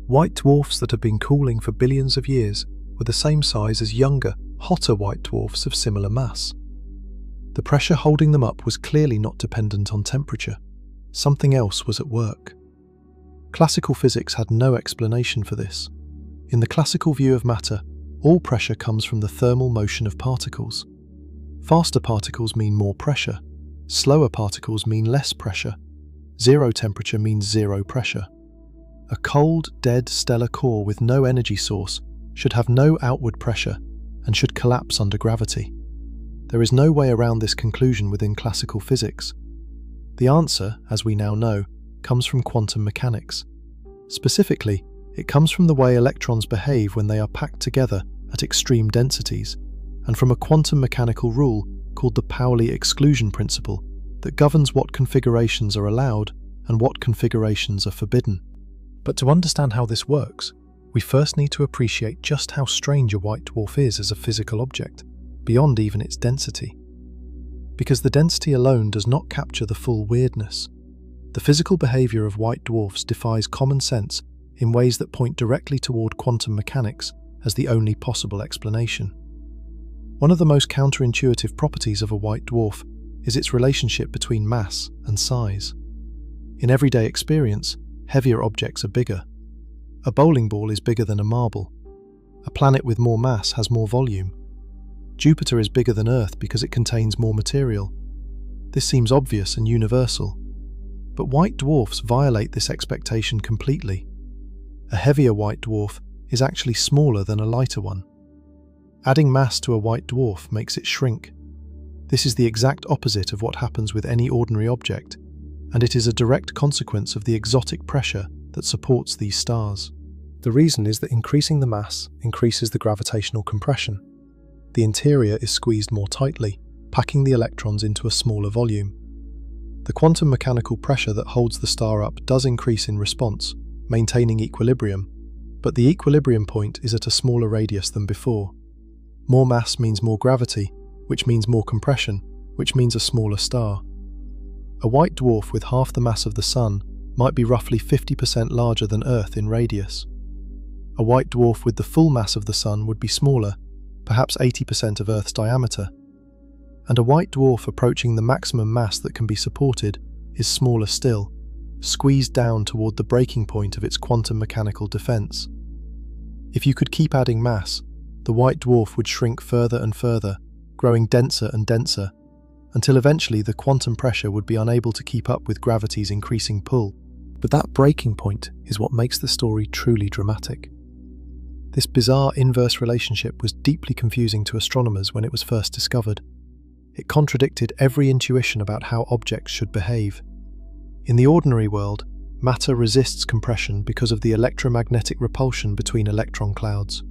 White dwarfs that have been cooling for billions of years were the same size as younger, hotter white dwarfs of similar mass. The pressure holding them up was clearly not dependent on temperature. Something else was at work. Classical physics had no explanation for this. In the classical view of matter, all pressure comes from the thermal motion of particles. Faster particles mean more pressure. Slower particles mean less pressure. Zero temperature means zero pressure. A cold, dead stellar core with no energy source should have no outward pressure and should collapse under gravity. There is no way around this conclusion within classical physics. The answer, as we now know, comes from quantum mechanics. Specifically, it comes from the way electrons behave when they are packed together at extreme densities, and from a quantum mechanical rule called the Pauli exclusion principle that governs what configurations are allowed and what configurations are forbidden. But to understand how this works, we first need to appreciate just how strange a white dwarf is as a physical object, beyond even its density. Because the density alone does not capture the full weirdness. The physical behavior of white dwarfs defies common sense in ways that point directly toward quantum mechanics as the only possible explanation. One of the most counterintuitive properties of a white dwarf is its relationship between mass and size. In everyday experience, heavier objects are bigger. A bowling ball is bigger than a marble. A planet with more mass has more volume. Jupiter is bigger than Earth because it contains more material. This seems obvious and universal. But white dwarfs violate this expectation completely. A heavier white dwarf is actually smaller than a lighter one. Adding mass to a white dwarf makes it shrink. This is the exact opposite of what happens with any ordinary object, and it is a direct consequence of the exotic pressure that supports these stars. The reason is that increasing the mass increases the gravitational compression. The interior is squeezed more tightly, packing the electrons into a smaller volume. The quantum mechanical pressure that holds the star up does increase in response, maintaining equilibrium, but the equilibrium point is at a smaller radius than before. More mass means more gravity, which means more compression, which means a smaller star. A white dwarf with half the mass of the Sun might be roughly 50% larger than Earth in radius. A white dwarf with the full mass of the Sun would be smaller, perhaps 80% of Earth's diameter. And a white dwarf approaching the maximum mass that can be supported is smaller still, squeezed down toward the breaking point of its quantum mechanical defense. If you could keep adding mass, the white dwarf would shrink further and further, growing denser and denser, until eventually the quantum pressure would be unable to keep up with gravity's increasing pull. But that breaking point is what makes the story truly dramatic. This bizarre inverse relationship was deeply confusing to astronomers when it was first discovered. It contradicted every intuition about how objects should behave. In the ordinary world, matter resists compression because of the electromagnetic repulsion between electron clouds.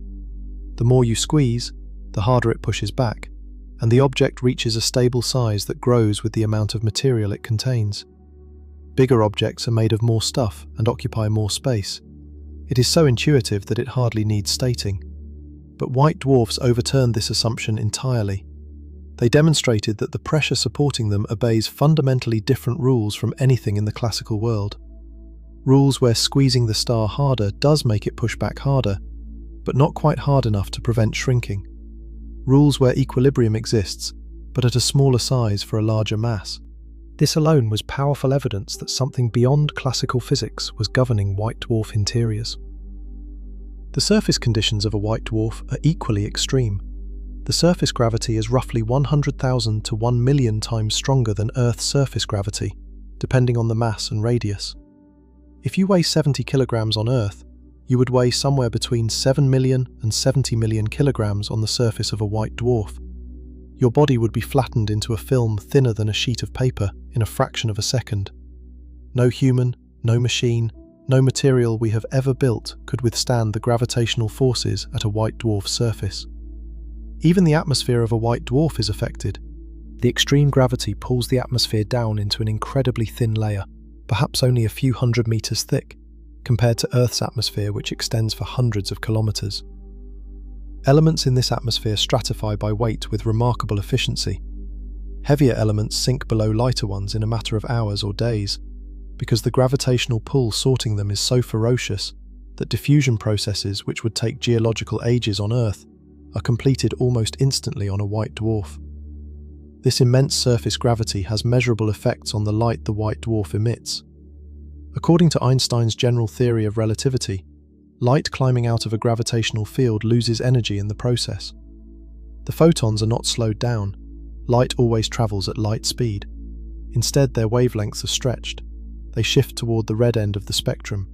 The more you squeeze, the harder it pushes back, and the object reaches a stable size that grows with the amount of material it contains. Bigger objects are made of more stuff and occupy more space. It is so intuitive that it hardly needs stating. But white dwarfs overturned this assumption entirely. They demonstrated that the pressure supporting them obeys fundamentally different rules from anything in the classical world. Rules where squeezing the star harder does make it push back harder, but not quite hard enough to prevent shrinking. Rules where equilibrium exists, but at a smaller size for a larger mass. This alone was powerful evidence that something beyond classical physics was governing white dwarf interiors. The surface conditions of a white dwarf are equally extreme. The surface gravity is roughly 100,000 to 1 million times stronger than Earth's surface gravity, depending on the mass and radius. If you weigh 70 kilograms on Earth, you would weigh somewhere between 7 million and 70 million kilograms on the surface of a white dwarf. Your body would be flattened into a film thinner than a sheet of paper in a fraction of a second. No human, no machine, no material we have ever built could withstand the gravitational forces at a white dwarf's surface. Even the atmosphere of a white dwarf is affected. The extreme gravity pulls the atmosphere down into an incredibly thin layer, perhaps only a few hundred meters thick, compared to Earth's atmosphere, which extends for hundreds of kilometers. Elements in this atmosphere stratify by weight with remarkable efficiency. Heavier elements sink below lighter ones in a matter of hours or days, because the gravitational pull sorting them is so ferocious that diffusion processes which would take geological ages on Earth are completed almost instantly on a white dwarf. This immense surface gravity has measurable effects on the light the white dwarf emits. According to Einstein's general theory of relativity, light climbing out of a gravitational field loses energy in the process. The photons are not slowed down. Light always travels at light speed. Instead, their wavelengths are stretched. They shift toward the red end of the spectrum.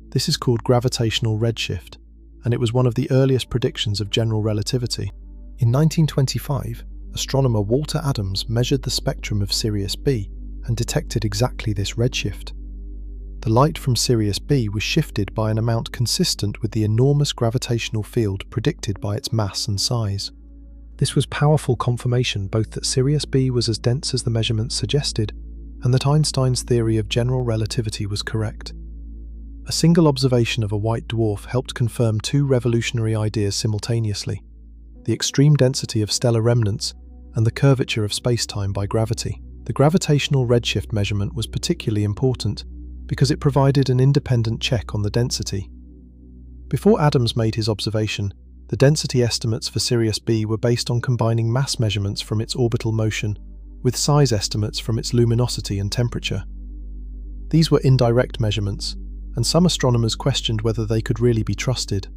This is called gravitational redshift, and it was one of the earliest predictions of general relativity. In 1925, astronomer Walter Adams measured the spectrum of Sirius B and detected exactly this redshift. The light from Sirius B was shifted by an amount consistent with the enormous gravitational field predicted by its mass and size. This was powerful confirmation both that Sirius B was as dense as the measurements suggested, and that Einstein's theory of general relativity was correct. A single observation of a white dwarf helped confirm two revolutionary ideas simultaneously: the extreme density of stellar remnants and the curvature of spacetime by gravity. The gravitational redshift measurement was particularly important because it provided an independent check on the density. Before Adams made his observation, the density estimates for Sirius B were based on combining mass measurements from its orbital motion with size estimates from its luminosity and temperature. These were indirect measurements, and some astronomers questioned whether they could really be trusted.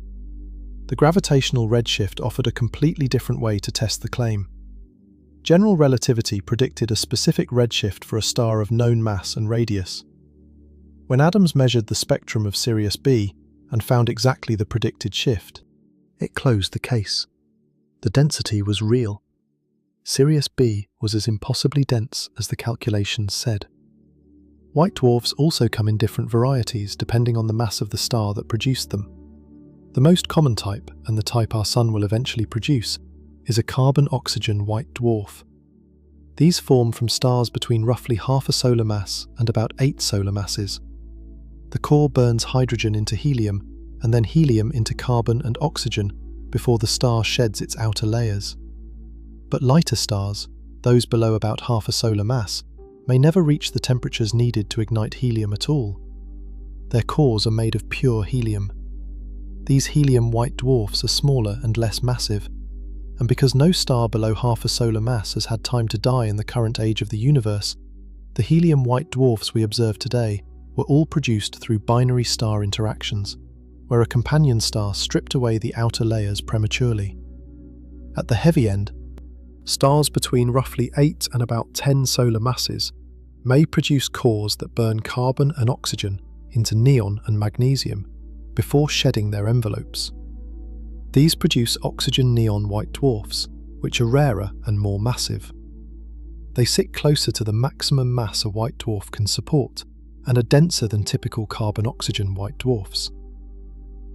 The gravitational redshift offered a completely different way to test the claim. General relativity predicted a specific redshift for a star of known mass and radius. When Adams measured the spectrum of Sirius B and found exactly the predicted shift, it closed the case. The density was real. Sirius B was as impossibly dense as the calculations said. White dwarfs also come in different varieties depending on the mass of the star that produced them. The most common type, and the type our Sun will eventually produce, is a carbon-oxygen white dwarf. These form from stars between roughly half a solar mass and about 8 solar masses. The core burns hydrogen into helium, and then helium into carbon and oxygen before the star sheds its outer layers. But lighter stars, those below about half a solar mass, may never reach the temperatures needed to ignite helium at all. Their cores are made of pure helium. These helium white dwarfs are smaller and less massive, and because no star below half a solar mass has had time to die in the current age of the universe, the helium white dwarfs we observe today were all produced through binary star interactions, where a companion star stripped away the outer layers prematurely. At the heavy end, stars between roughly 8 and about 10 solar masses may produce cores that burn carbon and oxygen into neon and magnesium before shedding their envelopes. These produce oxygen-neon white dwarfs, which are rarer and more massive. They sit closer to the maximum mass a white dwarf can support and are denser than typical carbon-oxygen white dwarfs.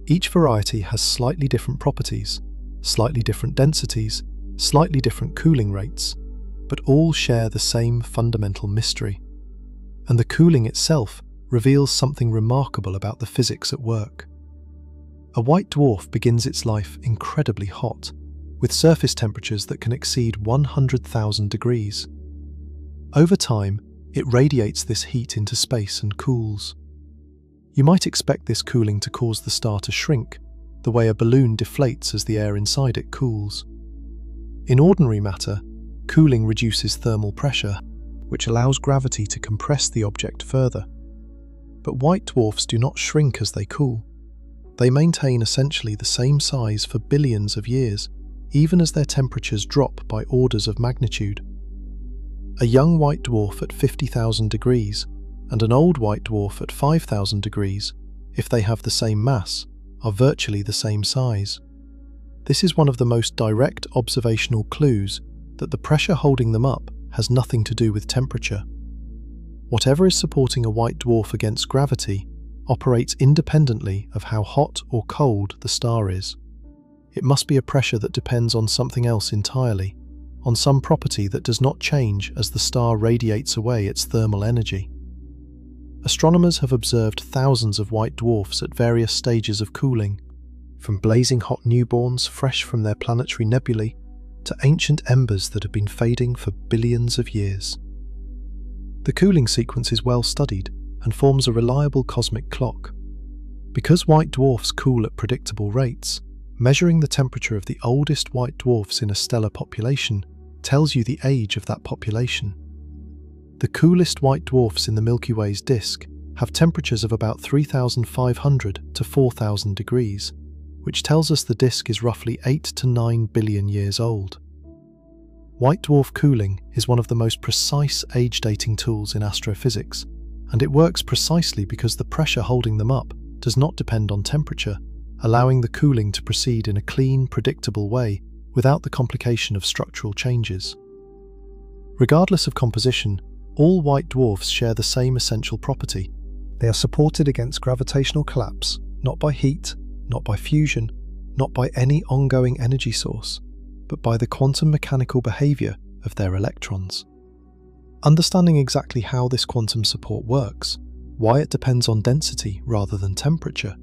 Each variety has slightly different properties, slightly different densities, slightly different cooling rates, but all share the same fundamental mystery. And the cooling itself reveals something remarkable about the physics at work. A white dwarf begins its life incredibly hot, with surface temperatures that can exceed 100,000 degrees. Over time, it radiates this heat into space and cools. You might expect this cooling to cause the star to shrink, the way a balloon deflates as the air inside it cools. In ordinary matter, cooling reduces thermal pressure, which allows gravity to compress the object further. But white dwarfs do not shrink as they cool. They maintain essentially the same size for billions of years, even as their temperatures drop by orders of magnitude. A young white dwarf at 50,000 degrees and an old white dwarf at 5,000 degrees, if they have the same mass, are virtually the same size. This is one of the most direct observational clues that the pressure holding them up has nothing to do with temperature. Whatever is supporting a white dwarf against gravity operates independently of how hot or cold the star is. It must be a pressure that depends on something else entirely, on some property that does not change as the star radiates away its thermal energy. Astronomers have observed thousands of white dwarfs at various stages of cooling, from blazing hot newborns fresh from their planetary nebulae to ancient embers that have been fading for billions of years. The cooling sequence is well studied and forms a reliable cosmic clock. Because white dwarfs cool at predictable rates, measuring the temperature of the oldest white dwarfs in a stellar population tells you the age of that population. The coolest white dwarfs in the Milky Way's disk have temperatures of about 3,500 to 4,000 degrees, which tells us the disk is roughly 8 to 9 billion years old. White dwarf cooling is one of the most precise age-dating tools in astrophysics, and it works precisely because the pressure holding them up does not depend on temperature, allowing the cooling to proceed in a clean, predictable way without the complication of structural changes. Regardless of composition, all white dwarfs share the same essential property. They are supported against gravitational collapse, not by heat, not by fusion, not by any ongoing energy source, but by the quantum mechanical behavior of their electrons. Understanding exactly how this quantum support works, why it depends on density rather than temperature,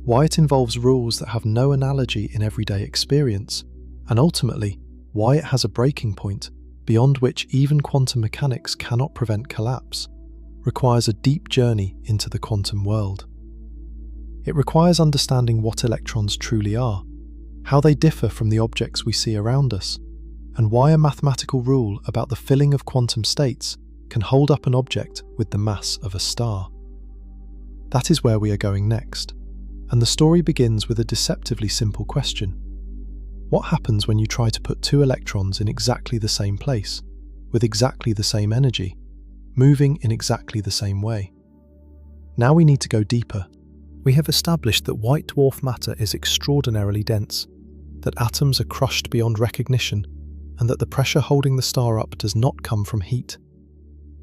why it involves rules that have no analogy in everyday experience, and ultimately, why it has a breaking point beyond which even quantum mechanics cannot prevent collapse, requires a deep journey into the quantum world. It requires understanding what electrons truly are, how they differ from the objects we see around us, and why a mathematical rule about the filling of quantum states can hold up an object with the mass of a star. That is where we are going next, and the story begins with a deceptively simple question. What happens when you try to put two electrons in exactly the same place, with exactly the same energy, moving in exactly the same way? Now we need to go deeper. We have established that white dwarf matter is extraordinarily dense, that atoms are crushed beyond recognition, and that the pressure holding the star up does not come from heat.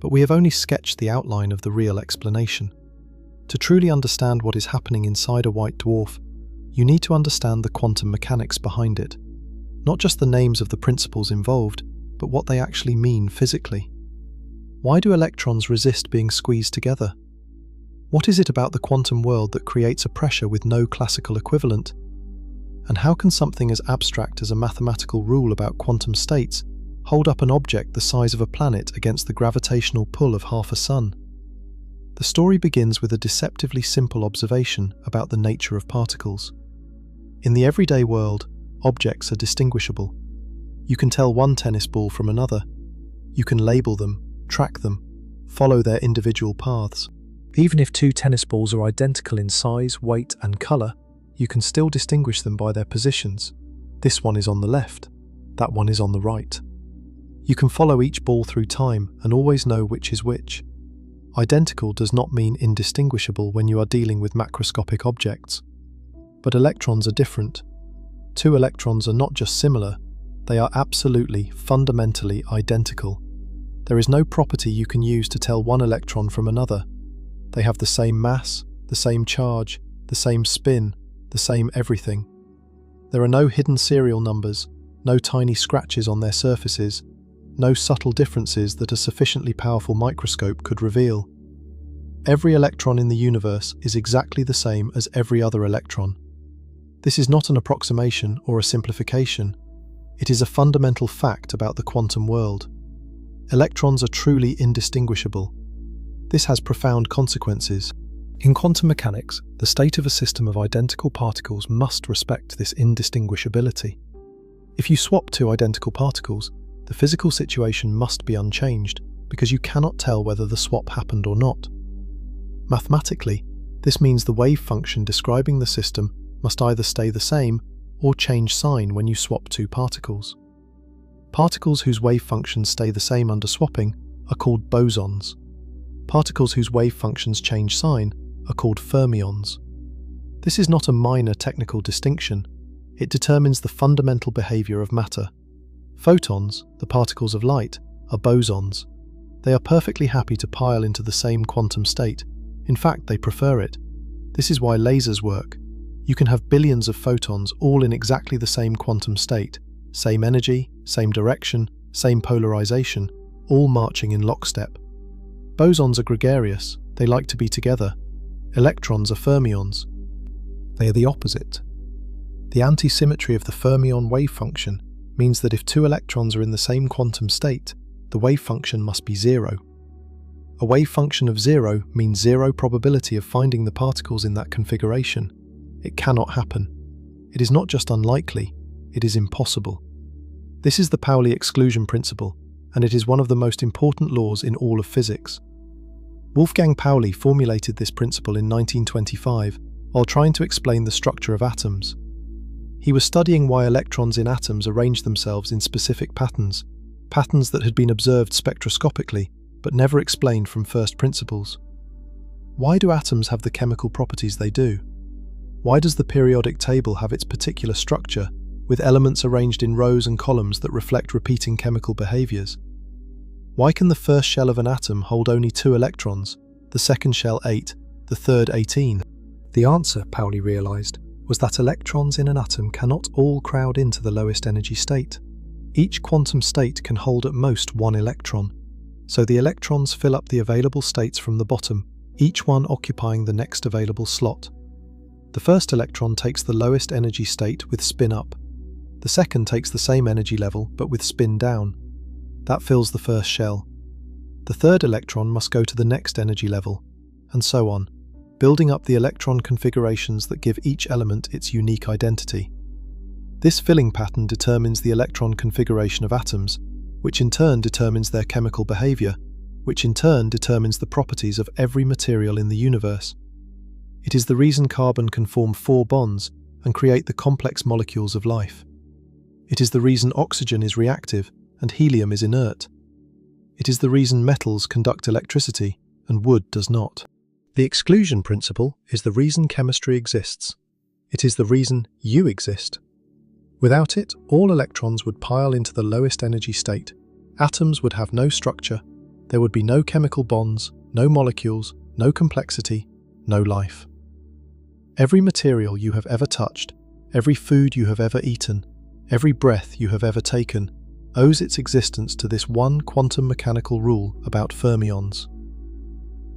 But we have only sketched the outline of the real explanation. To truly understand what is happening inside a white dwarf, you need to understand the quantum mechanics behind it. Not just the names of the principles involved, but what they actually mean physically. Why do electrons resist being squeezed together? What is it about the quantum world that creates a pressure with no classical equivalent? And how can something as abstract as a mathematical rule about quantum states hold up an object the size of a planet against the gravitational pull of half a sun. The story begins with a deceptively simple observation about the nature of particles. In the everyday world, objects are distinguishable. You can tell one tennis ball from another. You can label them, track them, follow their individual paths. Even if two tennis balls are identical in size, weight, and colour, you can still distinguish them by their positions. This one is on the left, that one is on the right. You can follow each ball through time and always know which is which. Identical does not mean indistinguishable when you are dealing with macroscopic objects. But electrons are different. Two electrons are not just similar, they are absolutely, fundamentally identical. There is no property you can use to tell one electron from another. They have the same mass, the same charge, the same spin, the same everything. There are no hidden serial numbers, no tiny scratches on their surfaces, no subtle differences that a sufficiently powerful microscope could reveal. Every electron in the universe is exactly the same as every other electron. This is not an approximation or a simplification. It is a fundamental fact about the quantum world. Electrons are truly indistinguishable. This has profound consequences. In quantum mechanics, the state of a system of identical particles must respect this indistinguishability. If you swap two identical particles, the physical situation must be unchanged because you cannot tell whether the swap happened or not. Mathematically, this means the wave function describing the system must either stay the same or change sign when you swap two particles. Particles whose wave functions stay the same under swapping are called bosons. Particles whose wave functions change sign are called fermions. This is not a minor technical distinction. It determines the fundamental behavior of matter. Photons, the particles of light, are bosons. They are perfectly happy to pile into the same quantum state. In fact, they prefer it. This is why lasers work. You can have billions of photons all in exactly the same quantum state, same energy, same direction, same polarization, all marching in lockstep. Bosons are gregarious, they like to be together. Electrons are fermions. They are the opposite. The anti-symmetry of the fermion wave function means that if two electrons are in the same quantum state, the wave function must be zero. A wave function of zero means zero probability of finding the particles in that configuration. It cannot happen. It is not just unlikely, it is impossible. This is the Pauli exclusion principle, and it is one of the most important laws in all of physics. Wolfgang Pauli formulated this principle in 1925 while trying to explain the structure of atoms. He was studying why electrons in atoms arrange themselves in specific patterns, patterns that had been observed spectroscopically but never explained from first principles. Why do atoms have the chemical properties they do? Why does the periodic table have its particular structure, with elements arranged in rows and columns that reflect repeating chemical behaviors? Why can the first shell of an atom hold only 2 electrons, the second shell 8, the third 18? The answer, Pauli realized, was that electrons in an atom cannot all crowd into the lowest energy state. Each quantum state can hold at most 1 electron, so the electrons fill up the available states from the bottom, each one occupying the next available slot. The first electron takes the lowest energy state with spin up. The second takes the same energy level but with spin down. That fills the first shell. The third electron must go to the next energy level, and so on, building up the electron configurations that give each element its unique identity. This filling pattern determines the electron configuration of atoms, which in turn determines their chemical behavior, which in turn determines the properties of every material in the universe. It is the reason carbon can form 4 bonds and create the complex molecules of life. It is the reason oxygen is reactive and helium is inert. It is the reason metals conduct electricity and wood does not. The exclusion principle is the reason chemistry exists. It is the reason you exist. Without it, all electrons would pile into the lowest energy state. Atoms would have no structure. There would be no chemical bonds, no molecules, no complexity, no life. Every material you have ever touched, every food you have ever eaten, every breath you have ever taken, owes its existence to this one quantum mechanical rule about fermions.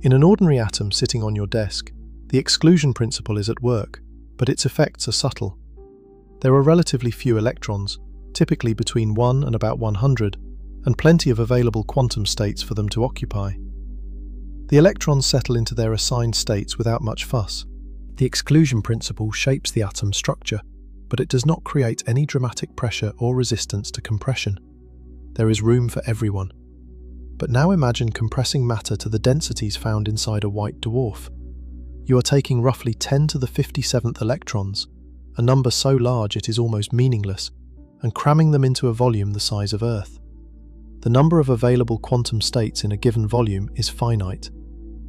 In an ordinary atom sitting on your desk, the exclusion principle is at work, but its effects are subtle. There are relatively few electrons, typically between 1 and about 100, and plenty of available quantum states for them to occupy. The electrons settle into their assigned states without much fuss. The exclusion principle shapes the atom's structure, but it does not create any dramatic pressure or resistance to compression. There is room for everyone. But now imagine compressing matter to the densities found inside a white dwarf. You are taking roughly 10 to the 57th electrons, a number so large it is almost meaningless, and cramming them into a volume the size of Earth. The number of available quantum states in a given volume is finite.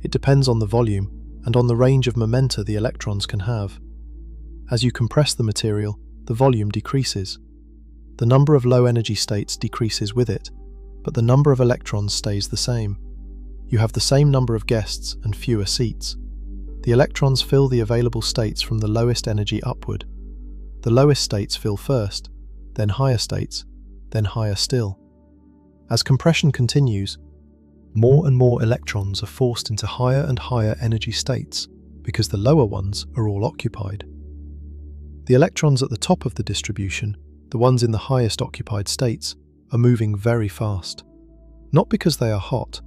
It depends on the volume and on the range of momenta the electrons can have. As you compress the material, the volume decreases. The number of low-energy states decreases with it, but the number of electrons stays the same. You have the same number of guests and fewer seats. The electrons fill the available states from the lowest energy upward. The lowest states fill first, then higher states, then higher still. As compression continues, more and more electrons are forced into higher and higher energy states because the lower ones are all occupied. The electrons at the top of the distribution, the ones in the highest occupied states, are moving very fast. Not because they are hot,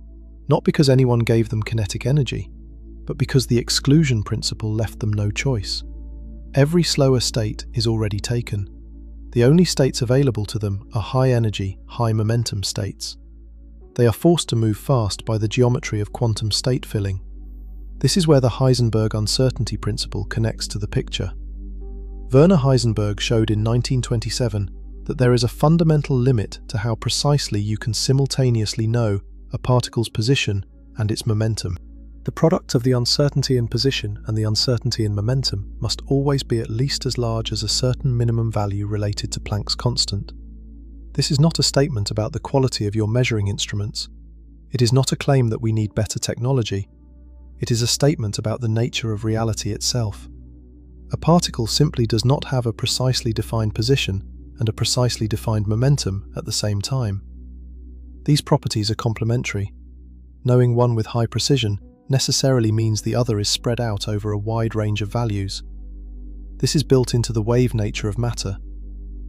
not because anyone gave them kinetic energy, but because the exclusion principle left them no choice. Every slower state is already taken. The only states available to them are high-energy, high-momentum states. They are forced to move fast by the geometry of quantum state filling. This is where the Heisenberg uncertainty principle connects to the picture. Werner Heisenberg showed in 1927 that there is a fundamental limit to how precisely you can simultaneously know a particle's position and its momentum. The product of the uncertainty in position and the uncertainty in momentum must always be at least as large as a certain minimum value related to Planck's constant. This is not a statement about the quality of your measuring instruments. It is not a claim that we need better technology. It is a statement about the nature of reality itself. A particle simply does not have a precisely defined position and a precisely defined momentum at the same time. These properties are complementary. Knowing one with high precision necessarily means the other is spread out over a wide range of values. This is built into the wave nature of matter.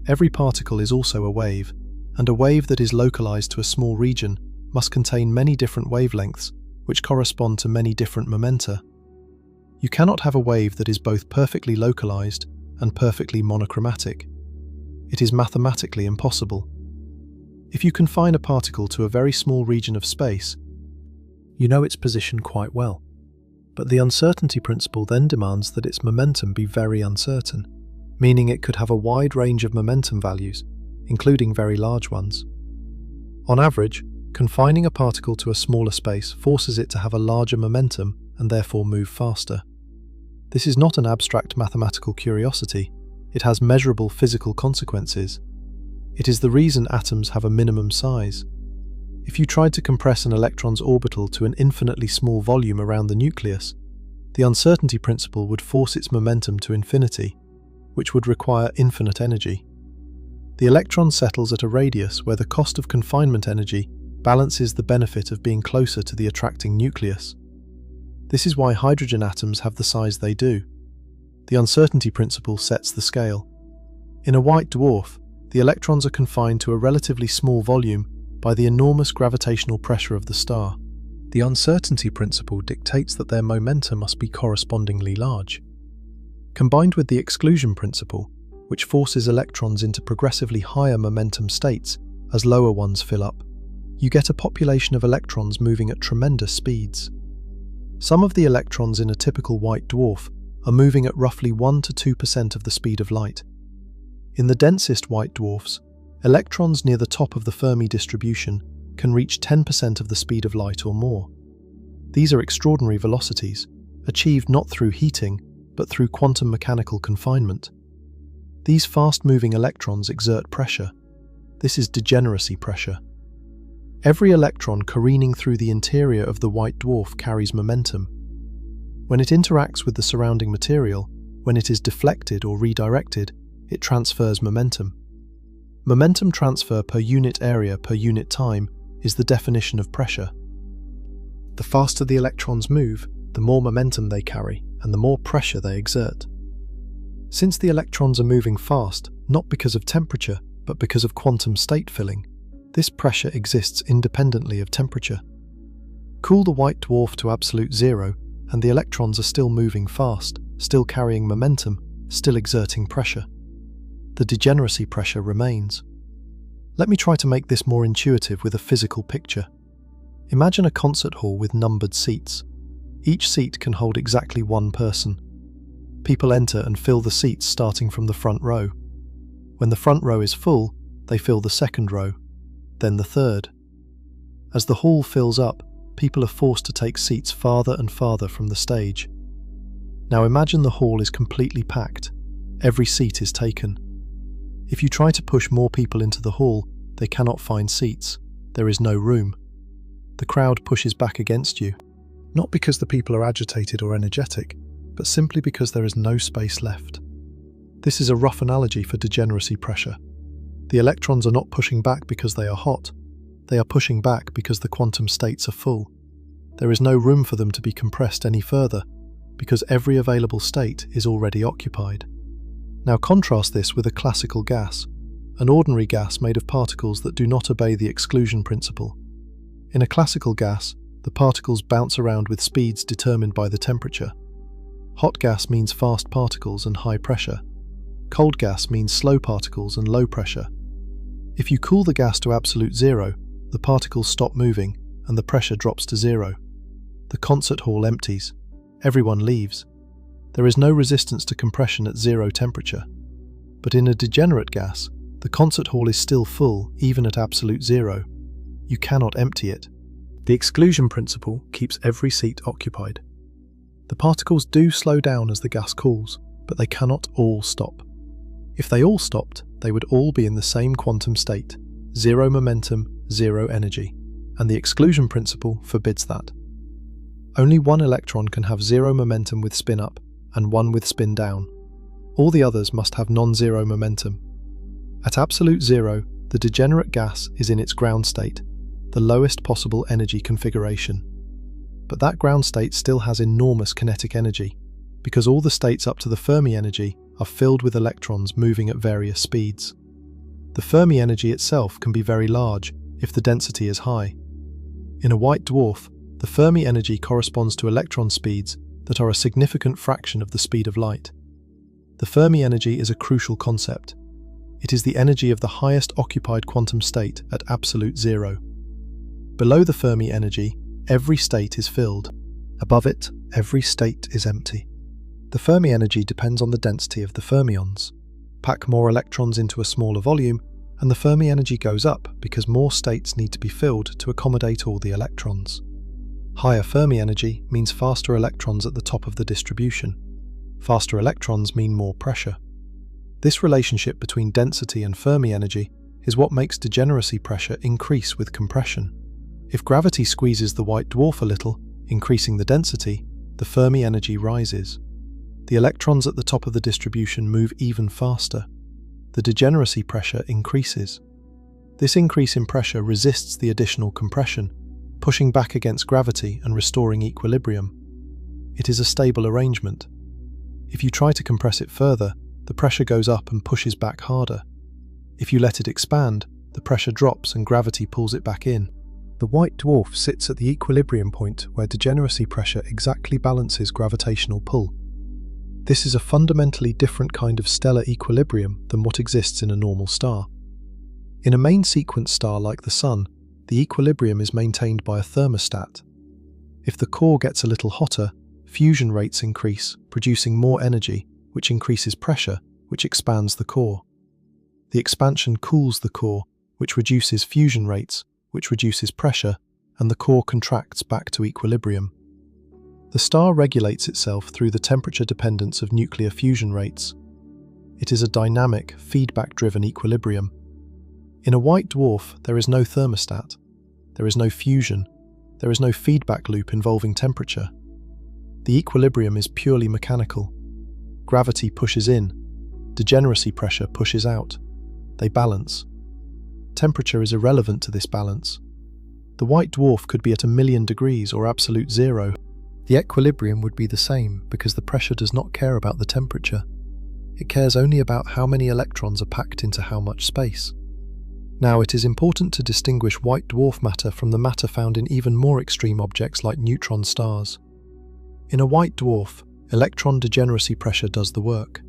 Every particle is also a wave, and a wave that is localized to a small region must contain many different wavelengths, which correspond to many different momenta. You cannot have a wave that is both perfectly localized and perfectly monochromatic. It is mathematically impossible. If you confine a particle to a very small region of space, you know its position quite well. But the uncertainty principle then demands that its momentum be very uncertain, meaning it could have a wide range of momentum values, including very large ones. On average, confining a particle to a smaller space forces it to have a larger momentum and therefore move faster. This is not an abstract mathematical curiosity. It has measurable physical consequences. It is the reason atoms have a minimum size. If you tried to compress an electron's orbital to an infinitely small volume around the nucleus, the uncertainty principle would force its momentum to infinity, which would require infinite energy. The electron settles at a radius where the cost of confinement energy balances the benefit of being closer to the attracting nucleus. This is why hydrogen atoms have the size they do. The uncertainty principle sets the scale. In a white dwarf, the electrons are confined to a relatively small volume by the enormous gravitational pressure of the star. The uncertainty principle dictates that their momentum must be correspondingly large. Combined with the exclusion principle, which forces electrons into progressively higher momentum states as lower ones fill up, you get a population of electrons moving at tremendous speeds. Some of the electrons in a typical white dwarf are moving at roughly 1 to 2% of the speed of light. In the densest white dwarfs, electrons near the top of the Fermi distribution can reach 10% of the speed of light or more. These are extraordinary velocities, achieved not through heating, but through quantum mechanical confinement. These fast-moving electrons exert pressure. This is degeneracy pressure. Every electron careening through the interior of the white dwarf carries momentum. When it interacts with the surrounding material, when it is deflected or redirected, it transfers momentum. Momentum transfer per unit area per unit time is the definition of pressure. The faster the electrons move, the more momentum they carry and the more pressure they exert. Since the electrons are moving fast, not because of temperature, but because of quantum state filling, This pressure exists independently of temperature. Cool the white dwarf to absolute zero, and the electrons are still moving fast, still carrying momentum, still exerting pressure. The degeneracy pressure remains. Let me try to make this more intuitive with a physical picture. Imagine a concert hall with numbered seats. Each seat can hold exactly one person. People enter and fill the seats starting from the front row. When the front row is full, they fill the second row, then the third. As the hall fills up, people are forced to take seats farther and farther from the stage. Now imagine the hall is completely packed. Every seat is taken. If you try to push more people into the hall, they cannot find seats. There is no room. The crowd pushes back against you, not because the people are agitated or energetic, but simply because there is no space left. This is a rough analogy for degeneracy pressure. The electrons are not pushing back because they are hot. They are pushing back because the quantum states are full. There is no room for them to be compressed any further, because every available state is already occupied. Now contrast this with a classical gas, an ordinary gas made of particles that do not obey the exclusion principle. In a classical gas, the particles bounce around with speeds determined by the temperature. Hot gas means fast particles and high pressure. Cold gas means slow particles and low pressure. If you cool the gas to absolute zero, the particles stop moving and the pressure drops to zero. The concert hall empties. Everyone leaves. There is no resistance to compression at zero temperature. But in a degenerate gas, the concert hall is still full even at absolute zero. You cannot empty it. The exclusion principle keeps every seat occupied. The particles do slow down as the gas cools, but they cannot all stop. If they all stopped, they would all be in the same quantum state, zero momentum, zero energy, and the exclusion principle forbids that. Only one electron can have zero momentum with spin up, and one with spin down. All the others must have non-zero momentum. At absolute zero, the degenerate gas is in its ground state, the lowest possible energy configuration. But that ground state still has enormous kinetic energy, because all the states up to the Fermi energy are filled with electrons moving at various speeds. The Fermi energy itself can be very large if the density is high. In a white dwarf, the Fermi energy corresponds to electron speeds that are a significant fraction of the speed of light. The Fermi energy is a crucial concept. It is the energy of the highest occupied quantum state at absolute zero. Below the Fermi energy, every state is filled. Above it, every state is empty. The Fermi energy depends on the density of the fermions. Pack more electrons into a smaller volume, and the Fermi energy goes up because more states need to be filled to accommodate all the electrons. Higher Fermi energy means faster electrons at the top of the distribution. Faster electrons mean more pressure. This relationship between density and Fermi energy is what makes degeneracy pressure increase with compression. If gravity squeezes the white dwarf a little, increasing the density, the Fermi energy rises. The electrons at the top of the distribution move even faster. The degeneracy pressure increases. This increase in pressure resists the additional compression, pushing back against gravity and restoring equilibrium. It is a stable arrangement. If you try to compress it further, the pressure goes up and pushes back harder. If you let it expand, the pressure drops and gravity pulls it back in. The white dwarf sits at the equilibrium point where degeneracy pressure exactly balances gravitational pull. This is a fundamentally different kind of stellar equilibrium than what exists in a normal star. In a main sequence star like the Sun, the equilibrium is maintained by a thermostat. If the core gets a little hotter, fusion rates increase, producing more energy, which increases pressure, which expands the core. The expansion cools the core, which reduces fusion rates, which reduces pressure, and the core contracts back to equilibrium. The star regulates itself through the temperature dependence of nuclear fusion rates. It is a dynamic, feedback-driven equilibrium. In a white dwarf, there is no thermostat. There is no fusion. There is no feedback loop involving temperature. The equilibrium is purely mechanical. Gravity pushes in. Degeneracy pressure pushes out. They balance. Temperature is irrelevant to this balance. The white dwarf could be at 1,000,000 degrees or absolute zero. The equilibrium would be the same because the pressure does not care about the temperature. It cares only about how many electrons are packed into how much space. Now, it is important to distinguish white dwarf matter from the matter found in even more extreme objects like neutron stars. In a white dwarf, electron degeneracy pressure does the work.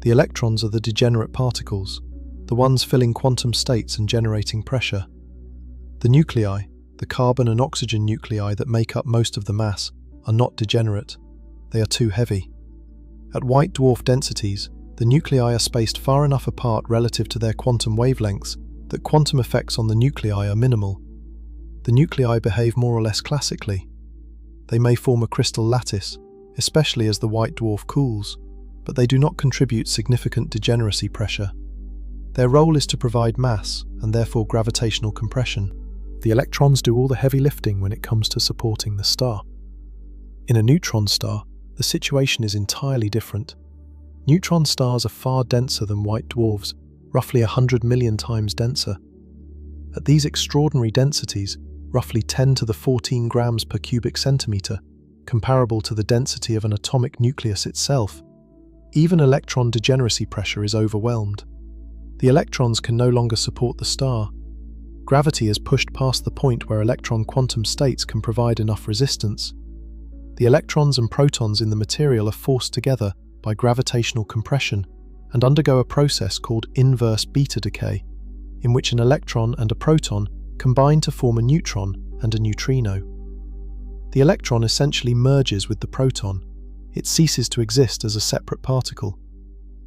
The electrons are the degenerate particles, the ones filling quantum states and generating pressure. The nuclei, the carbon and oxygen nuclei that make up most of the mass, are not degenerate. They are too heavy. At white dwarf densities, the nuclei are spaced far enough apart relative to their quantum wavelengths that quantum effects on the nuclei are minimal. The nuclei behave more or less classically. They may form a crystal lattice, especially as the white dwarf cools, but they do not contribute significant degeneracy pressure. Their role is to provide mass, and therefore gravitational compression. The electrons do all the heavy lifting when it comes to supporting the star. In a neutron star, the situation is entirely different. Neutron stars are far denser than white dwarfs, roughly 100 million times denser. At these extraordinary densities, roughly 10 to the 14 grams per cubic centimeter, comparable to the density of an atomic nucleus itself, even electron degeneracy pressure is overwhelmed. The electrons can no longer support the star. Gravity has pushed past the point where electron quantum states can provide enough resistance. The electrons and protons in the material are forced together by gravitational compression and undergo a process called inverse beta decay, in which an electron and a proton combine to form a neutron and a neutrino. The electron essentially merges with the proton. It ceases to exist as a separate particle.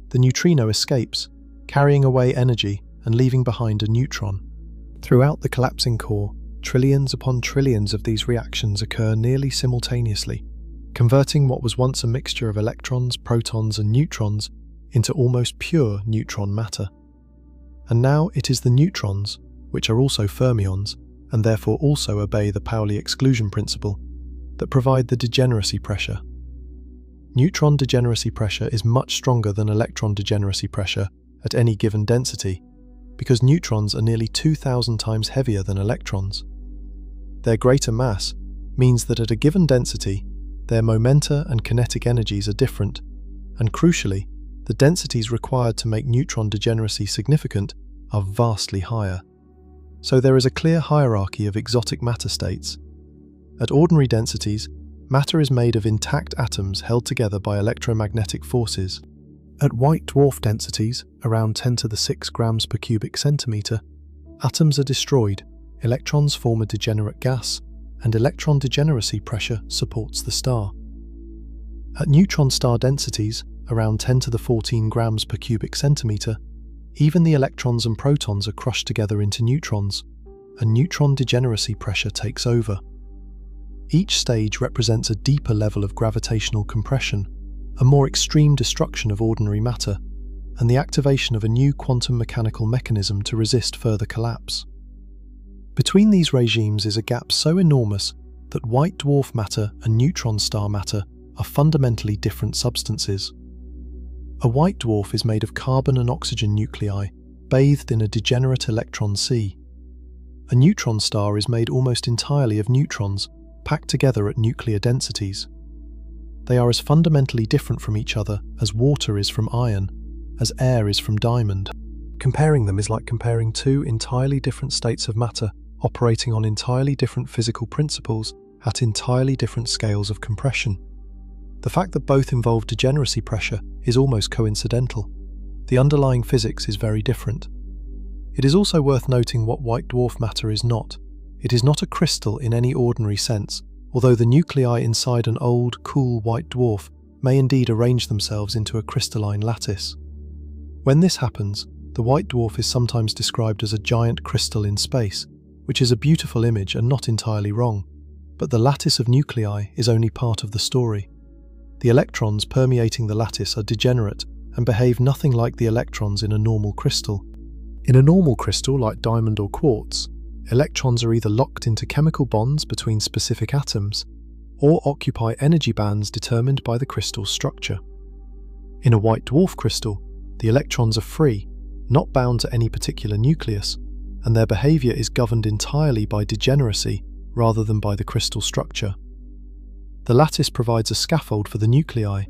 The neutrino escapes, carrying away energy and leaving behind a neutron. Throughout the collapsing core, trillions upon trillions of these reactions occur nearly simultaneously, converting what was once a mixture of electrons, protons, and neutrons into almost pure neutron matter. And now it is the neutrons, which are also fermions, and therefore also obey the Pauli exclusion principle, that provide the degeneracy pressure. Neutron degeneracy pressure is much stronger than electron degeneracy pressure at any given density, because neutrons are nearly 2,000 times heavier than electrons. Their greater mass means that at a given density, their momenta and kinetic energies are different, and crucially, the densities required to make neutron degeneracy significant are vastly higher. So there is a clear hierarchy of exotic matter states. At ordinary densities, matter is made of intact atoms held together by electromagnetic forces. At white dwarf densities, around 10 to the 6 grams per cubic centimeter, atoms are destroyed, electrons form a degenerate gas, and electron degeneracy pressure supports the star. At neutron star densities, around 10 to the 14 grams per cubic centimeter, even the electrons and protons are crushed together into neutrons, and neutron degeneracy pressure takes over. Each stage represents a deeper level of gravitational compression, a more extreme destruction of ordinary matter, and the activation of a new quantum mechanical mechanism to resist further collapse. Between these regimes is a gap so enormous that white dwarf matter and neutron star matter are fundamentally different substances. A white dwarf is made of carbon and oxygen nuclei, bathed in a degenerate electron sea. A neutron star is made almost entirely of neutrons, packed together at nuclear densities. They are as fundamentally different from each other as water is from iron, as air is from diamond. Comparing them is like comparing two entirely different states of matter operating on entirely different physical principles at entirely different scales of compression. The fact that both involve degeneracy pressure is almost coincidental. The underlying physics is very different. It is also worth noting what white dwarf matter is not. It is not a crystal in any ordinary sense, although the nuclei inside an old, cool white dwarf may indeed arrange themselves into a crystalline lattice. When this happens, the white dwarf is sometimes described as a giant crystal in space, which is a beautiful image and not entirely wrong, but the lattice of nuclei is only part of the story. The electrons permeating the lattice are degenerate and behave nothing like the electrons in a normal crystal. In a normal crystal like diamond or quartz, electrons are either locked into chemical bonds between specific atoms or occupy energy bands determined by the crystal's structure. In a white dwarf crystal, the electrons are free, not bound to any particular nucleus, and their behavior is governed entirely by degeneracy rather than by the crystal structure. The lattice provides a scaffold for the nuclei,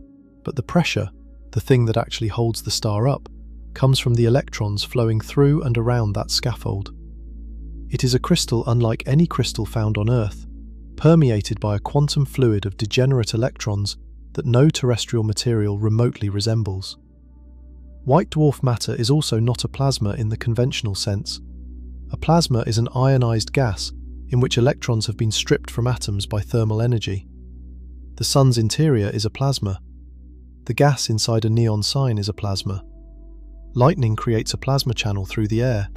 but the pressure, the thing that actually holds the star up, comes from the electrons flowing through and around that scaffold. It is a crystal unlike any crystal found on Earth, permeated by a quantum fluid of degenerate electrons that no terrestrial material remotely resembles. White dwarf matter is also not a plasma in the conventional sense. A plasma is an ionized gas in which electrons have been stripped from atoms by thermal energy. The Sun's interior is a plasma. The gas inside a neon sign is a plasma. Lightning creates a plasma channel through the air.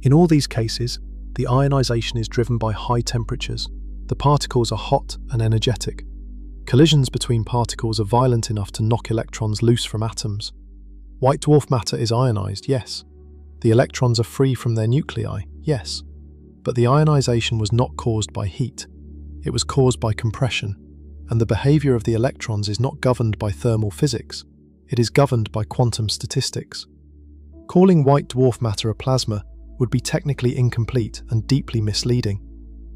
In all these cases, the ionization is driven by high temperatures. The particles are hot and energetic. Collisions between particles are violent enough to knock electrons loose from atoms. White dwarf matter is ionized, yes. The electrons are free from their nuclei, yes. But the ionization was not caused by heat. It was caused by compression. And the behavior of the electrons is not governed by thermal physics. It is governed by quantum statistics. Calling white dwarf matter a plasma would be technically incomplete and deeply misleading,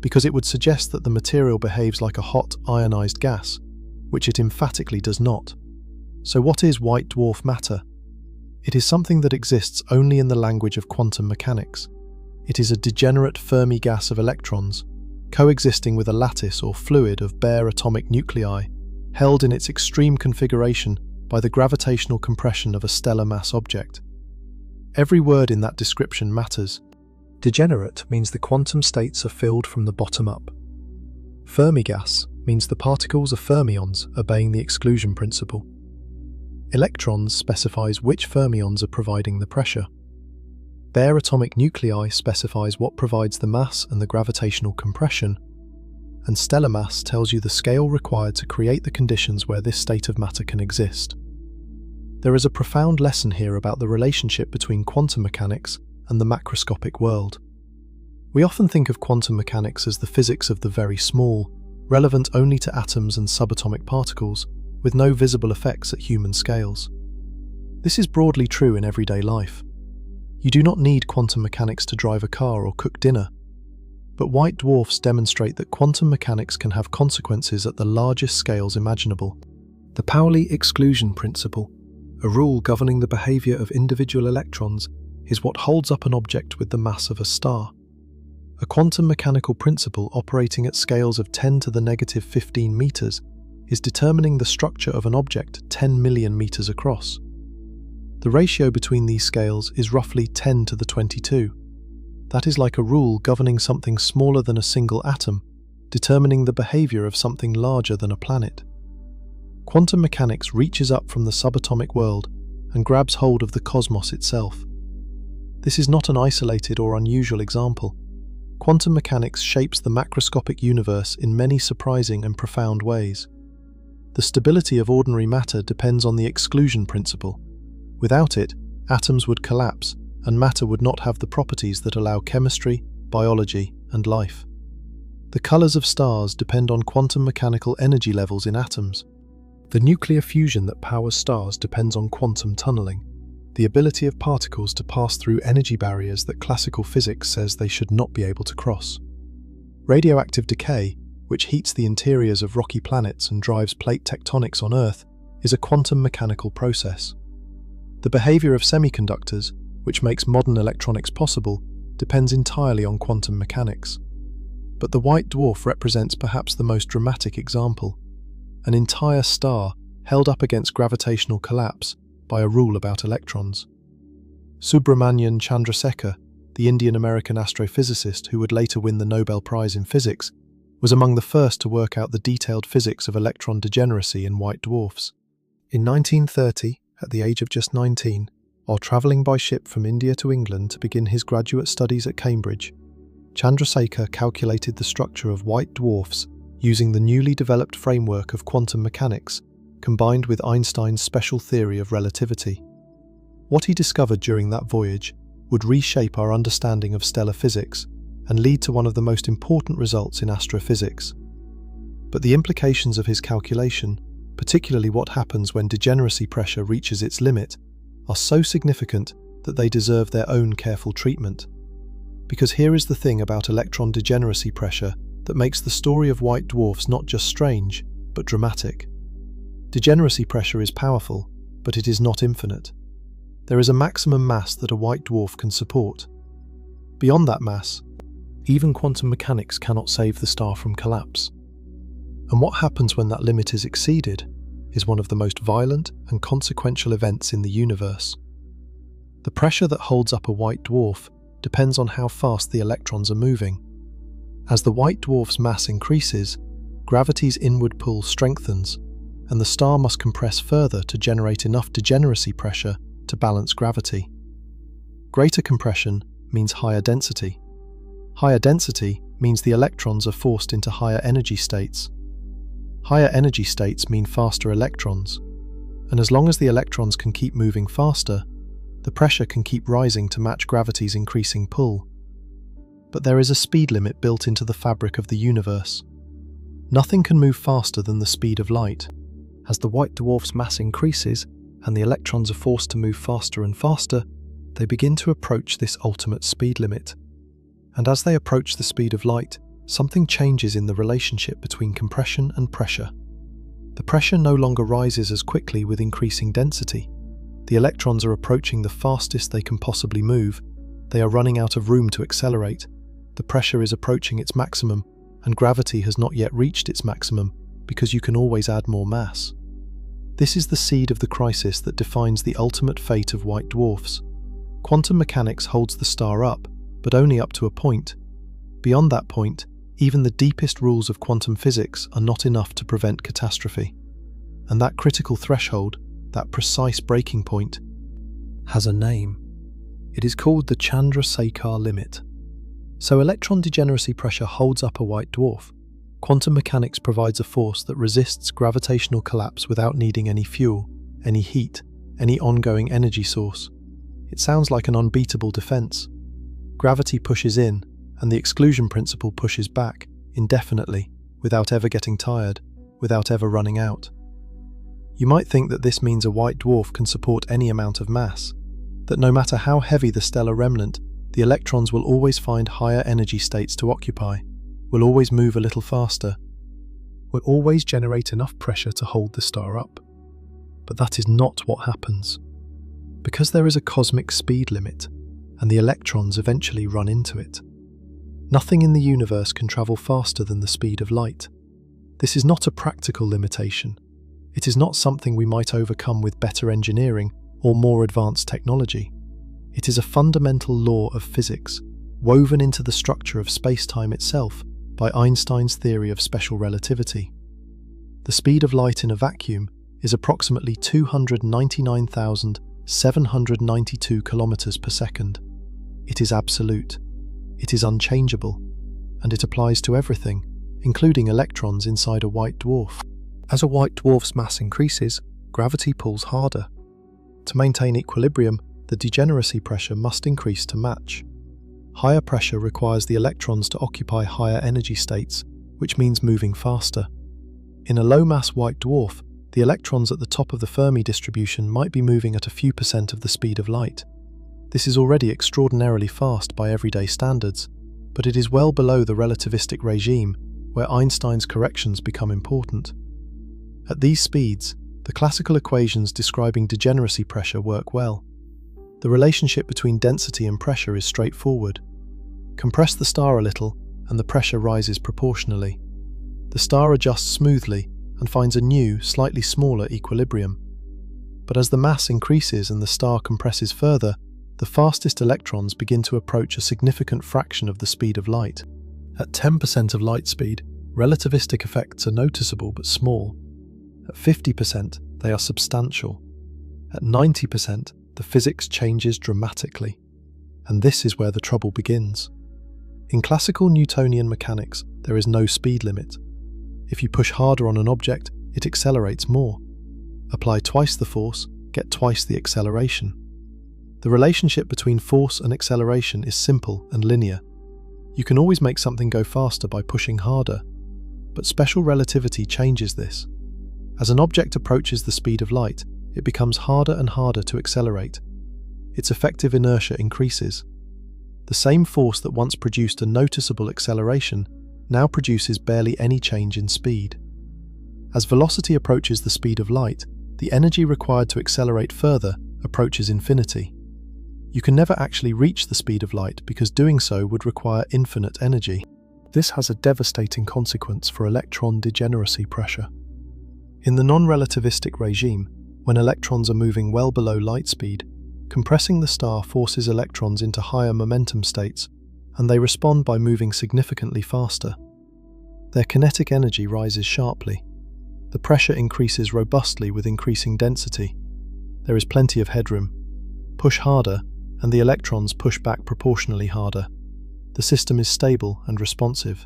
because it would suggest that the material behaves like a hot, ionized gas, which it emphatically does not. So what is white dwarf matter? It is something that exists only in the language of quantum mechanics. It is a degenerate Fermi gas of electrons, coexisting with a lattice or fluid of bare atomic nuclei, held in its extreme configuration by the gravitational compression of a stellar mass object. Every word in that description matters. Degenerate means the quantum states are filled from the bottom up. Fermi gas means the particles are fermions obeying the exclusion principle. Electrons specifies which fermions are providing the pressure. Bare atomic nuclei specifies what provides the mass and the gravitational compression, and stellar mass tells you the scale required to create the conditions where this state of matter can exist. There is a profound lesson here about the relationship between quantum mechanics and the macroscopic world. We often think of quantum mechanics as the physics of the very small, relevant only to atoms and subatomic particles, with no visible effects at human scales. This is broadly true in everyday life. You do not need quantum mechanics to drive a car or cook dinner. But white dwarfs demonstrate that quantum mechanics can have consequences at the largest scales imaginable. The Pauli exclusion principle, a rule governing the behavior of individual electrons, is what holds up an object with the mass of a star. A quantum mechanical principle operating at scales of 10 to the negative 15 meters is determining the structure of an object 10 million meters across. The ratio between these scales is roughly 10 to the 22. That is like a rule governing something smaller than a single atom, determining the behavior of something larger than a planet. Quantum mechanics reaches up from the subatomic world and grabs hold of the cosmos itself. This is not an isolated or unusual example. Quantum mechanics shapes the macroscopic universe in many surprising and profound ways. The stability of ordinary matter depends on the exclusion principle. Without it, atoms would collapse, and matter would not have the properties that allow chemistry, biology, and life. The colors of stars depend on quantum mechanical energy levels in atoms. The nuclear fusion that powers stars depends on quantum tunneling, the ability of particles to pass through energy barriers that classical physics says they should not be able to cross. Radioactive decay, which heats the interiors of rocky planets and drives plate tectonics on Earth, is a quantum mechanical process. The behavior of semiconductors, which makes modern electronics possible, depends entirely on quantum mechanics. But the white dwarf represents perhaps the most dramatic example. An entire star held up against gravitational collapse by a rule about electrons. Subramanian Chandrasekhar, the Indian-American astrophysicist who would later win the Nobel Prize in Physics, was among the first to work out the detailed physics of electron degeneracy in white dwarfs. In 1930, at the age of just 19, while travelling by ship from India to England to begin his graduate studies at Cambridge, Chandrasekhar calculated the structure of white dwarfs using the newly developed framework of quantum mechanics, combined with Einstein's special theory of relativity. What he discovered during that voyage would reshape our understanding of stellar physics and lead to one of the most important results in astrophysics. But the implications of his calculation, particularly what happens when degeneracy pressure reaches its limit, are so significant that they deserve their own careful treatment. Because here is the thing about electron degeneracy pressure that makes the story of white dwarfs not just strange, but dramatic. Degeneracy pressure is powerful, but it is not infinite. there is a maximum mass that a white dwarf can support. Beyond that mass, even quantum mechanics cannot save the star from collapse. And what happens when that limit is exceeded is one of the most violent and consequential events in the universe. The pressure that holds up a white dwarf depends on how fast the electrons are moving. As the white dwarf's mass increases, gravity's inward pull strengthens, and the star must compress further to generate enough degeneracy pressure to balance gravity. Greater compression means higher density. Higher density means the electrons are forced into higher energy states. Higher energy states mean faster electrons, and as long as the electrons can keep moving faster, the pressure can keep rising to match gravity's increasing pull. But there is a speed limit built into the fabric of the universe. Nothing can move faster than the speed of light. As the white dwarf's mass increases and the electrons are forced to move faster and faster, they begin to approach this ultimate speed limit. And as they approach the speed of light, something changes in the relationship between compression and pressure. The pressure no longer rises as quickly with increasing density. The electrons are approaching the fastest they can possibly move. They are running out of room to accelerate. The pressure is approaching its maximum, and gravity has not yet reached its maximum because you can always add more mass. This is the seed of the crisis that defines the ultimate fate of white dwarfs. Quantum mechanics holds the star up, but only up to a point. Beyond that point, even the deepest rules of quantum physics are not enough to prevent catastrophe. And that critical threshold, that precise breaking point, has a name. It is called the Chandrasekhar limit. So electron degeneracy pressure holds up a white dwarf. Quantum mechanics provides a force that resists gravitational collapse without needing any fuel, any heat, any ongoing energy source. It sounds like an unbeatable defense. Gravity pushes in, and the exclusion principle pushes back, indefinitely, without ever getting tired, without ever running out. You might think that this means a white dwarf can support any amount of mass, that no matter how heavy the stellar remnant, the electrons will always find higher energy states to occupy, will always move a little faster, will always generate enough pressure to hold the star up. But that is not what happens. Because there is a cosmic speed limit, and the electrons eventually run into it. Nothing in the universe can travel faster than the speed of light. This is not a practical limitation. It is not something we might overcome with better engineering or more advanced technology. It is a fundamental law of physics, woven into the structure of space-time itself by Einstein's theory of special relativity. The speed of light in a vacuum is approximately 299,792 kilometers per second. It is absolute. It is unchangeable, and it applies to everything, including electrons inside a white dwarf. As a white dwarf's mass increases, gravity pulls harder. To maintain equilibrium, the degeneracy pressure must increase to match. Higher pressure requires the electrons to occupy higher energy states, which means moving faster. In a low-mass white dwarf, the electrons at the top of the Fermi distribution might be moving at a few percent of the speed of light. This is already extraordinarily fast by everyday standards, but it is well below the relativistic regime, where Einstein's corrections become important. At these speeds, the classical equations describing degeneracy pressure work well. The relationship between density and pressure is straightforward. Compress the star a little, and the pressure rises proportionally. The star adjusts smoothly and finds a new, slightly smaller equilibrium. But as the mass increases and the star compresses further, the fastest electrons begin to approach a significant fraction of the speed of light. At 10% of light speed, relativistic effects are noticeable but small. At 50%, they are substantial. At 90%, the physics changes dramatically. And this is where the trouble begins. In classical Newtonian mechanics, there is no speed limit. If you push harder on an object, it accelerates more. Apply twice the force, get twice the acceleration. The relationship between force and acceleration is simple and linear. You can always make something go faster by pushing harder, but special relativity changes this. As an object approaches the speed of light, it becomes harder and harder to accelerate. Its effective inertia increases. The same force that once produced a noticeable acceleration now produces barely any change in speed. As velocity approaches the speed of light, the energy required to accelerate further approaches infinity. You can never actually reach the speed of light because doing so would require infinite energy. This has a devastating consequence for electron degeneracy pressure. In the non-relativistic regime, when electrons are moving well below light speed, compressing the star forces electrons into higher momentum states, and they respond by moving significantly faster. Their kinetic energy rises sharply. The pressure increases robustly with increasing density. There is plenty of headroom. Push harder, and the electrons push back proportionally harder. The system is stable and responsive.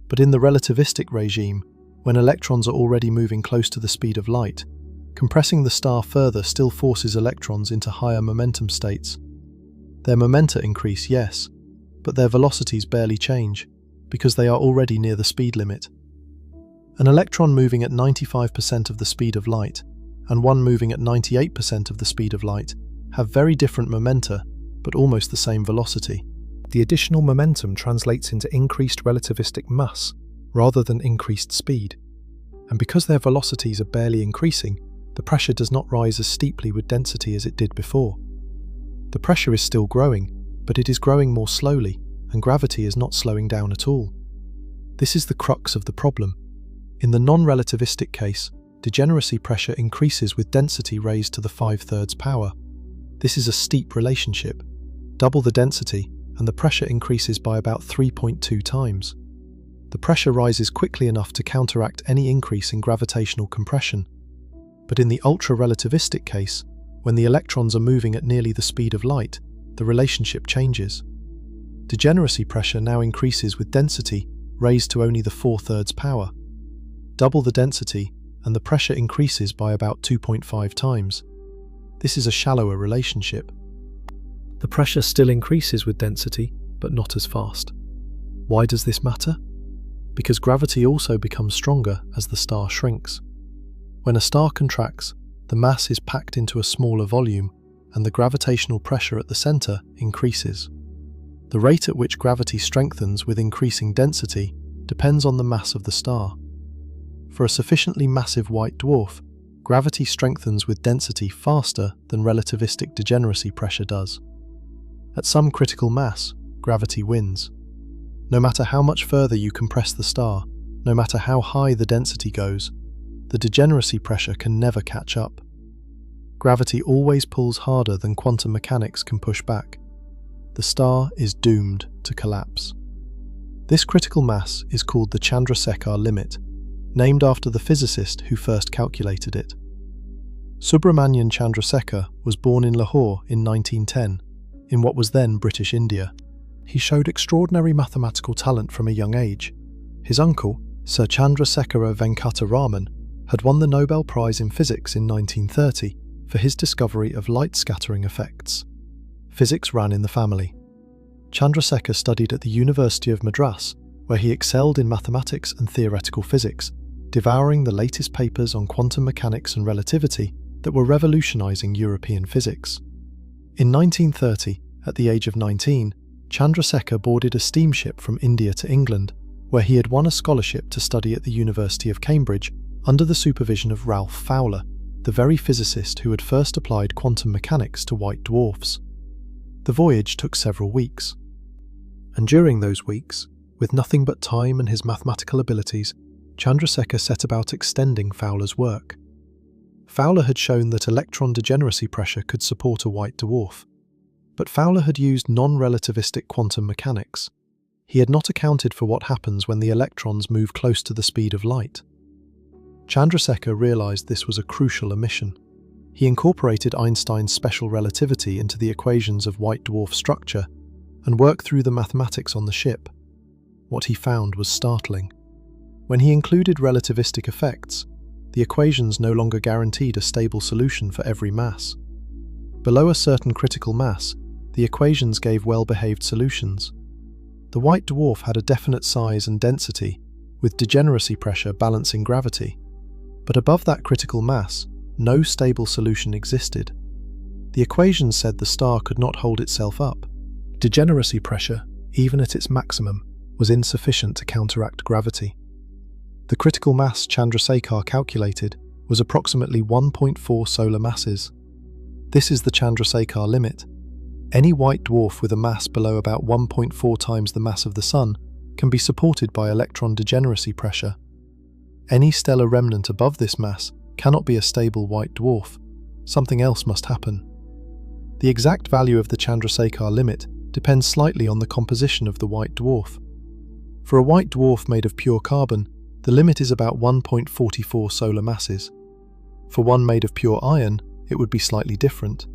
But in the relativistic regime, when electrons are already moving close to the speed of light, compressing the star further still forces electrons into higher momentum states. Their momenta increase, yes, but their velocities barely change, because they are already near the speed limit. An electron moving at 95% of the speed of light, and one moving at 98% of the speed of light, have very different momenta, but almost the same velocity. The additional momentum translates into increased relativistic mass, rather than increased speed. And because their velocities are barely increasing, the pressure does not rise as steeply with density as it did before. The pressure is still growing, but it is growing more slowly, and gravity is not slowing down at all. This is the crux of the problem. In the non-relativistic case, degeneracy pressure increases with density raised to the 5/3 power. This is a steep relationship. Double the density, and the pressure increases by about 3.2 times. The pressure rises quickly enough to counteract any increase in gravitational compression. But in the ultra-relativistic case, when the electrons are moving at nearly the speed of light, the relationship changes. Degeneracy pressure now increases with density raised to only the 4/3 power. Double the density, and the pressure increases by about 2.5 times. This is a shallower relationship. The pressure still increases with density, but not as fast. Why does this matter? Because gravity also becomes stronger as the star shrinks. When a star contracts, the mass is packed into a smaller volume, and the gravitational pressure at the center increases. The rate at which gravity strengthens with increasing density depends on the mass of the star. For a sufficiently massive white dwarf, gravity strengthens with density faster than relativistic degeneracy pressure does. At some critical mass, gravity wins. No matter how much further you compress the star, no matter how high the density goes, the degeneracy pressure can never catch up. Gravity always pulls harder than quantum mechanics can push back. The star is doomed to collapse. This critical mass is called the Chandrasekhar limit, named after the physicist who first calculated it. Subramanian Chandrasekhar was born in Lahore in 1910, in what was then British India. He showed extraordinary mathematical talent from a young age. His uncle, Sir Chandrasekhar Venkataraman, had won the Nobel Prize in Physics in 1930 for his discovery of light scattering effects. Physics ran in the family. Chandrasekhar studied at the University of Madras, where he excelled in mathematics and theoretical physics, devouring the latest papers on quantum mechanics and relativity that were revolutionizing European physics. In 1930, at the age of 19, Chandrasekhar boarded a steamship from India to England, where he had won a scholarship to study at the University of Cambridge under the supervision of Ralph Fowler, the very physicist who had first applied quantum mechanics to white dwarfs. The voyage took several weeks. And during those weeks, with nothing but time and his mathematical abilities, Chandrasekhar set about extending Fowler's work. Fowler had shown that electron degeneracy pressure could support a white dwarf. But Fowler had used non-relativistic quantum mechanics. He had not accounted for what happens when the electrons move close to the speed of light. Chandrasekhar realized this was a crucial omission. He incorporated Einstein's special relativity into the equations of white dwarf structure and worked through the mathematics on the ship. What he found was startling. When he included relativistic effects, the equations no longer guaranteed a stable solution for every mass. Below a certain critical mass, the equations gave well-behaved solutions. The white dwarf had a definite size and density, with degeneracy pressure balancing gravity. But above that critical mass, no stable solution existed. The equations said the star could not hold itself up. Degeneracy pressure, even at its maximum, was insufficient to counteract gravity. The critical mass Chandrasekhar calculated was approximately 1.4 solar masses. This is the Chandrasekhar limit. Any white dwarf with a mass below about 1.4 times the mass of the Sun can be supported by electron degeneracy pressure. Any stellar remnant above this mass cannot be a stable white dwarf. Something else must happen. The exact value of the Chandrasekhar limit depends slightly on the composition of the white dwarf. For a white dwarf made of pure carbon, the limit is about 1.44 solar masses. For one made of pure iron, it would be slightly different.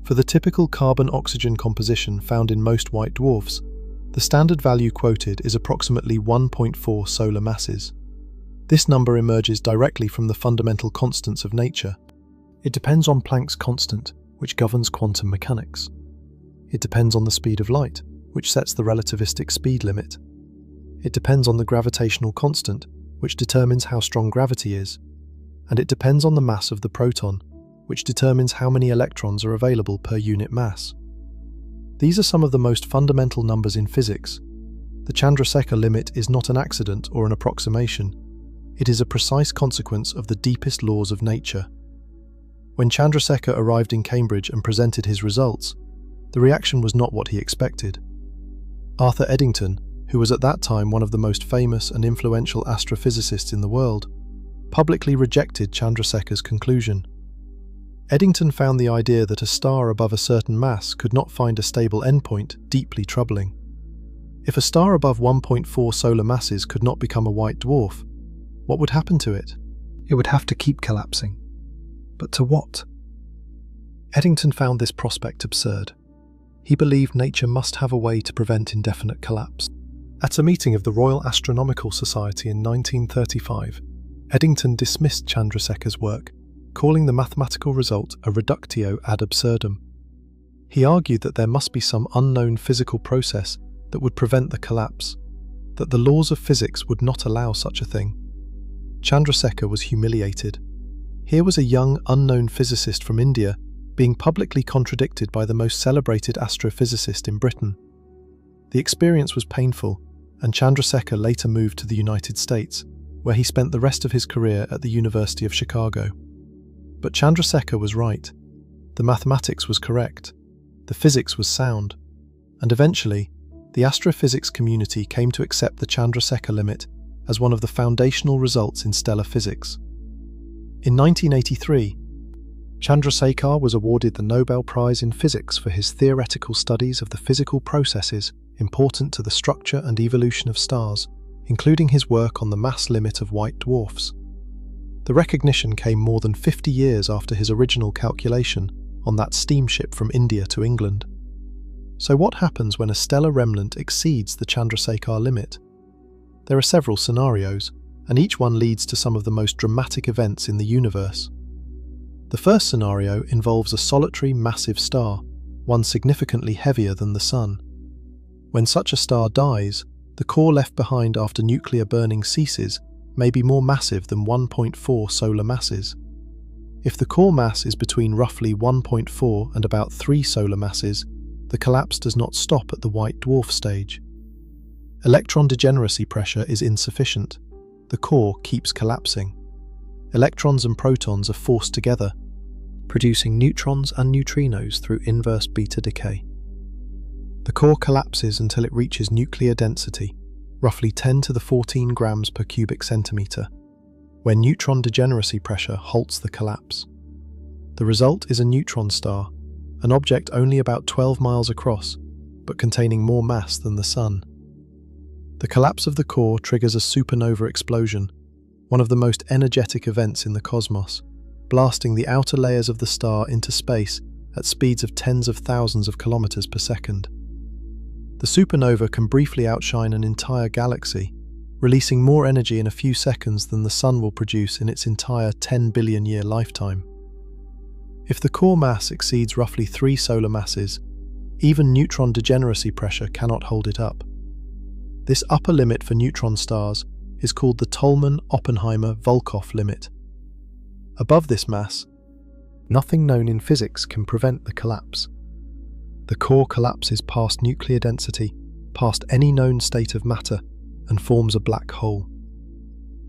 For the typical carbon-oxygen composition found in most white dwarfs, the standard value quoted is approximately 1.4 solar masses. This number emerges directly from the fundamental constants of nature. It depends on Planck's constant, which governs quantum mechanics. It depends on the speed of light, which sets the relativistic speed limit. It depends on the gravitational constant, which determines how strong gravity is. And it depends on the mass of the proton, which determines how many electrons are available per unit mass. These are some of the most fundamental numbers in physics. The Chandrasekhar limit is not an accident or an approximation. It is a precise consequence of the deepest laws of nature. When Chandrasekhar arrived in Cambridge and presented his results, the reaction was not what he expected. Arthur Eddington, who was at that time one of the most famous and influential astrophysicists in the world, publicly rejected Chandrasekhar's conclusion. Eddington found the idea that a star above a certain mass could not find a stable endpoint deeply troubling. If a star above 1.4 solar masses could not become a white dwarf, what would happen to it? It would have to keep collapsing. But to what? Eddington found this prospect absurd. He believed nature must have a way to prevent indefinite collapse. At a meeting of the Royal Astronomical Society in 1935, Eddington dismissed Chandrasekhar's work, calling the mathematical result a reductio ad absurdum. He argued that there must be some unknown physical process that would prevent the collapse, that the laws of physics would not allow such a thing. Chandrasekhar was humiliated. Here was a young, unknown physicist from India being publicly contradicted by the most celebrated astrophysicist in Britain. The experience was painful, and Chandrasekhar later moved to the United States, where he spent the rest of his career at the University of Chicago. But Chandrasekhar was right. The mathematics was correct. The physics was sound. And eventually, the astrophysics community came to accept the Chandrasekhar limit as one of the foundational results in stellar physics. In 1983, Chandrasekhar was awarded the Nobel Prize in Physics for his theoretical studies of the physical processes important to the structure and evolution of stars, including his work on the mass limit of white dwarfs. The recognition came more than 50 years after his original calculation on that steamship from India to England. So what happens when a stellar remnant exceeds the Chandrasekhar limit? There are several scenarios, and each one leads to some of the most dramatic events in the universe. The first scenario involves a solitary massive star, one significantly heavier than the Sun. When such a star dies, the core left behind after nuclear burning ceases may be more massive than 1.4 solar masses. If the core mass is between roughly 1.4 and about 3 solar masses, the collapse does not stop at the white dwarf stage. Electron degeneracy pressure is insufficient. The core keeps collapsing. Electrons and protons are forced together, producing neutrons and neutrinos through inverse beta decay. The core collapses until it reaches nuclear density, roughly 10 to the 14 grams per cubic centimeter, where neutron degeneracy pressure halts the collapse. The result is a neutron star, an object only about 12 miles across, but containing more mass than the Sun. The collapse of the core triggers a supernova explosion, one of the most energetic events in the cosmos, blasting the outer layers of the star into space at speeds of tens of thousands of kilometers per second. The supernova can briefly outshine an entire galaxy, releasing more energy in a few seconds than the Sun will produce in its entire 10 billion year lifetime. If the core mass exceeds roughly 3 solar masses, even neutron degeneracy pressure cannot hold it up. This upper limit for neutron stars is called the Tolman-Oppenheimer-Volkoff limit. Above this mass, nothing known in physics can prevent the collapse. The core collapses past nuclear density, past any known state of matter, and forms a black hole.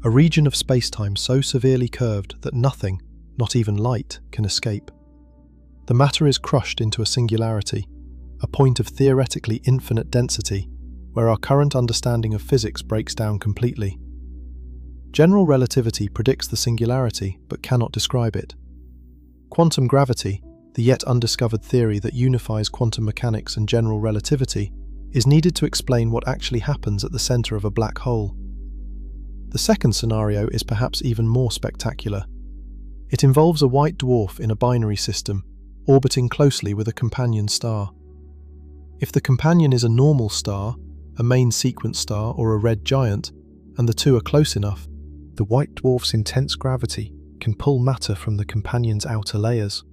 A region of spacetime so severely curved that nothing, not even light, can escape. The matter is crushed into a singularity, a point of theoretically infinite density, where our current understanding of physics breaks down completely. General relativity predicts the singularity but cannot describe it. Quantum gravity, the yet undiscovered theory that unifies quantum mechanics and general relativity, is needed to explain what actually happens at the center of a black hole. The second scenario is perhaps even more spectacular. It involves a white dwarf in a binary system, orbiting closely with a companion star. If the companion is a normal star, a main sequence star, or a red giant, and the two are close enough, the white dwarf's intense gravity can pull matter from the companion's outer layers.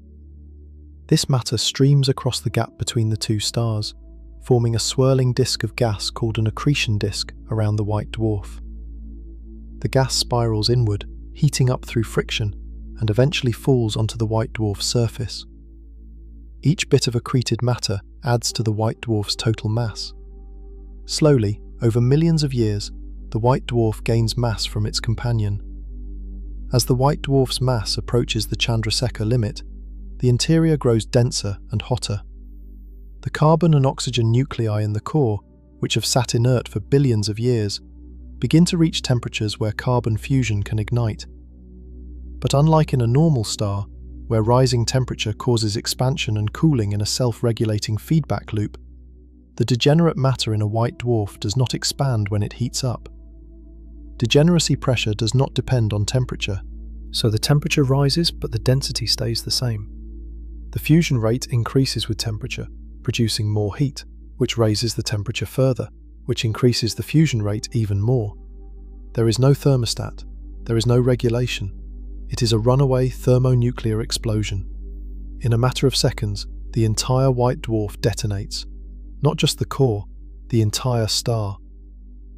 This matter streams across the gap between the two stars, forming a swirling disk of gas called an accretion disk around the white dwarf. The gas spirals inward, heating up through friction, and eventually falls onto the white dwarf's surface. Each bit of accreted matter adds to the white dwarf's total mass. Slowly, over millions of years, the white dwarf gains mass from its companion. As the white dwarf's mass approaches the Chandrasekhar limit, the interior grows denser and hotter. The carbon and oxygen nuclei in the core, which have sat inert for billions of years, begin to reach temperatures where carbon fusion can ignite. But unlike in a normal star, where rising temperature causes expansion and cooling in a self-regulating feedback loop, the degenerate matter in a white dwarf does not expand when it heats up. Degeneracy pressure does not depend on temperature, so the temperature rises but the density stays the same. The fusion rate increases with temperature, producing more heat, which raises the temperature further, which increases the fusion rate even more. There is no thermostat, there is no regulation. It is a runaway thermonuclear explosion. In a matter of seconds, the entire white dwarf detonates. Not just the core, the entire star.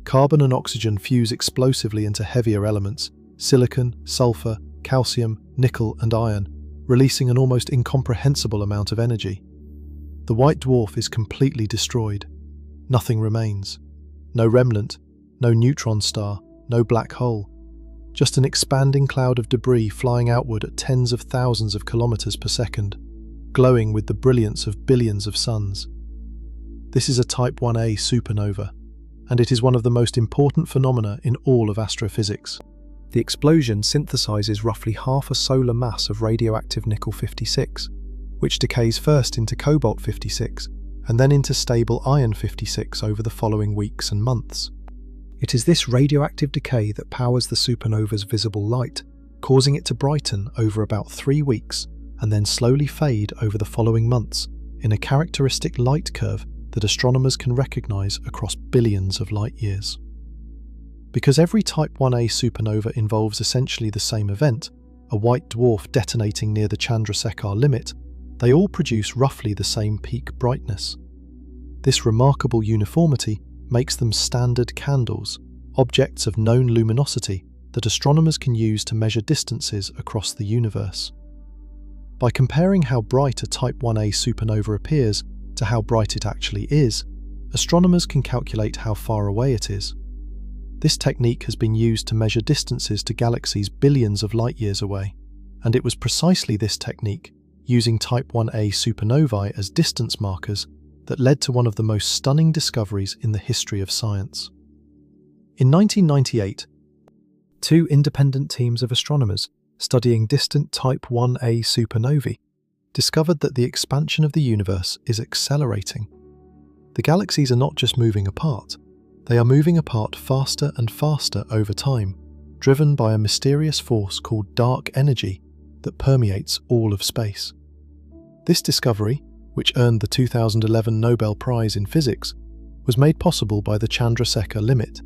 Carbon and oxygen fuse explosively into heavier elements, silicon, sulfur, calcium, nickel, and iron, releasing an almost incomprehensible amount of energy. The white dwarf is completely destroyed. Nothing remains. No remnant, no neutron star, no black hole. Just an expanding cloud of debris flying outward at tens of thousands of kilometers per second, glowing with the brilliance of billions of suns. This is a Type 1a supernova, and it is one of the most important phenomena in all of astrophysics. The explosion synthesizes roughly half a solar mass of radioactive nickel-56, which decays first into cobalt-56 and then into stable iron-56 over the following weeks and months. It is this radioactive decay that powers the supernova's visible light, causing it to brighten over about 3 weeks and then slowly fade over the following months in a characteristic light curve that astronomers can recognize across billions of light years. Because every Type 1a supernova involves essentially the same event, a white dwarf detonating near the Chandrasekhar limit, they all produce roughly the same peak brightness. This remarkable uniformity makes them standard candles, objects of known luminosity that astronomers can use to measure distances across the universe. By comparing how bright a Type 1a supernova appears to how bright it actually is, astronomers can calculate how far away it is. This technique has been used to measure distances to galaxies billions of light years away, and it was precisely this technique, using Type 1a supernovae as distance markers, that led to one of the most stunning discoveries in the history of science. In 1998, two independent teams of astronomers studying distant Type 1a supernovae discovered that the expansion of the universe is accelerating. The galaxies are not just moving apart, they are moving apart faster and faster over time, driven by a mysterious force called dark energy that permeates all of space. This discovery, which earned the 2011 Nobel Prize in Physics, was made possible by the Chandrasekhar limit.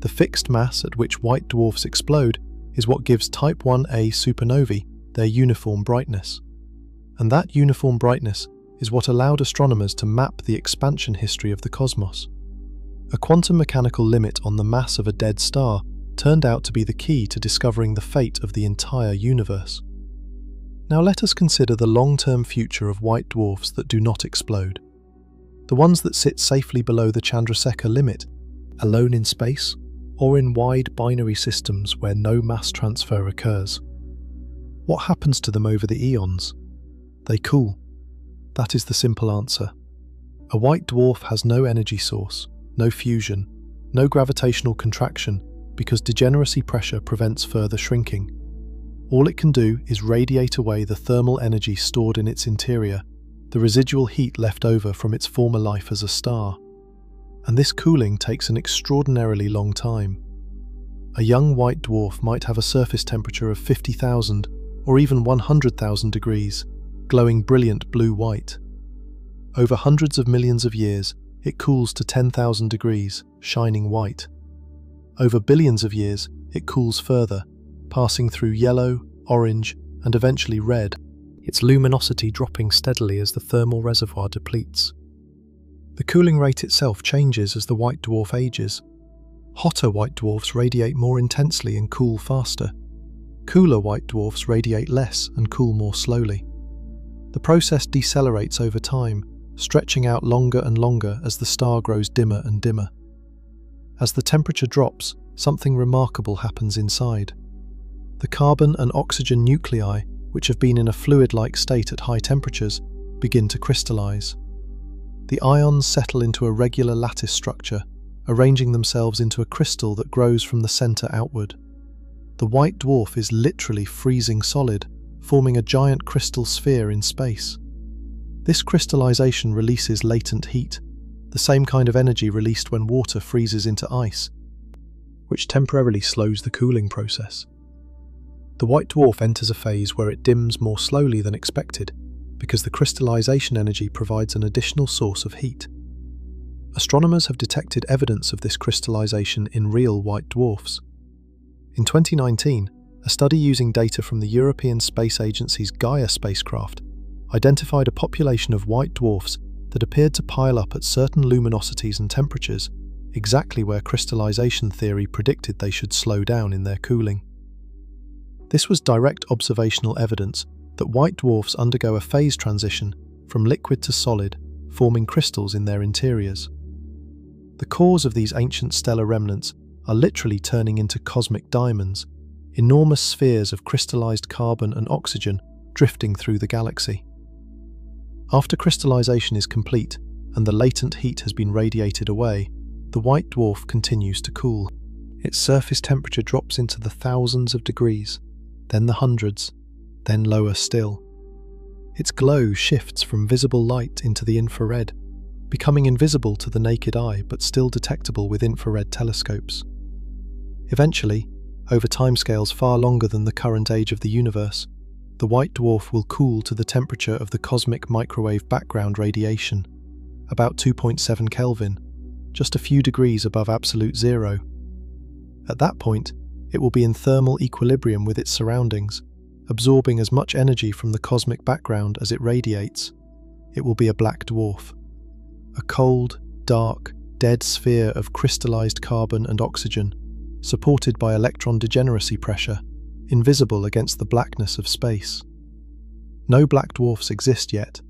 The fixed mass at which white dwarfs explode is what gives Type 1a supernovae their uniform brightness. And that uniform brightness is what allowed astronomers to map the expansion history of the cosmos. A quantum mechanical limit on the mass of a dead star turned out to be the key to discovering the fate of the entire universe. Now let us consider the long-term future of white dwarfs that do not explode. The ones that sit safely below the Chandrasekhar limit, alone in space, or in wide binary systems where no mass transfer occurs. What happens to them over the eons? They cool. That is the simple answer. A white dwarf has no energy source, no fusion, no gravitational contraction, because degeneracy pressure prevents further shrinking. All it can do is radiate away the thermal energy stored in its interior, the residual heat left over from its former life as a star. And this cooling takes an extraordinarily long time. A young white dwarf might have a surface temperature of 50,000 or even 100,000 degrees, glowing brilliant blue-white. Over hundreds of millions of years, it cools to 10,000 degrees, shining white. Over billions of years, it cools further, passing through yellow, orange, and eventually red, its luminosity dropping steadily as the thermal reservoir depletes. The cooling rate itself changes as the white dwarf ages. Hotter white dwarfs radiate more intensely and cool faster. Cooler white dwarfs radiate less and cool more slowly. The process decelerates over time, stretching out longer and longer as the star grows dimmer and dimmer. As the temperature drops, something remarkable happens inside. The carbon and oxygen nuclei, which have been in a fluid-like state at high temperatures, begin to crystallize. The ions settle into a regular lattice structure, arranging themselves into a crystal that grows from the center outward. The white dwarf is literally freezing solid, forming a giant crystal sphere in space. This crystallization releases latent heat, the same kind of energy released when water freezes into ice, which temporarily slows the cooling process. The white dwarf enters a phase where it dims more slowly than expected, because the crystallization energy provides an additional source of heat. Astronomers have detected evidence of this crystallization in real white dwarfs. In 2019, a study using data from the European Space Agency's Gaia spacecraft identified a population of white dwarfs that appeared to pile up at certain luminosities and temperatures, exactly where crystallization theory predicted they should slow down in their cooling. This was direct observational evidence that white dwarfs undergo a phase transition from liquid to solid, forming crystals in their interiors. The cores of these ancient stellar remnants are literally turning into cosmic diamonds, enormous spheres of crystallized carbon and oxygen drifting through the galaxy. After crystallization is complete and the latent heat has been radiated away, the white dwarf continues to cool. Its surface temperature drops into the thousands of degrees, then the hundreds, then lower still. Its glow shifts from visible light into the infrared, becoming invisible to the naked eye but still detectable with infrared telescopes. Eventually, over timescales far longer than the current age of the universe, the white dwarf will cool to the temperature of the cosmic microwave background radiation, about 2.7 Kelvin, just a few degrees above absolute zero. At that point, it will be in thermal equilibrium with its surroundings, absorbing as much energy from the cosmic background as it radiates. It will be a black dwarf. A cold, dark, dead sphere of crystallized carbon and oxygen, supported by electron degeneracy pressure, invisible against the blackness of space. No black dwarfs exist yet.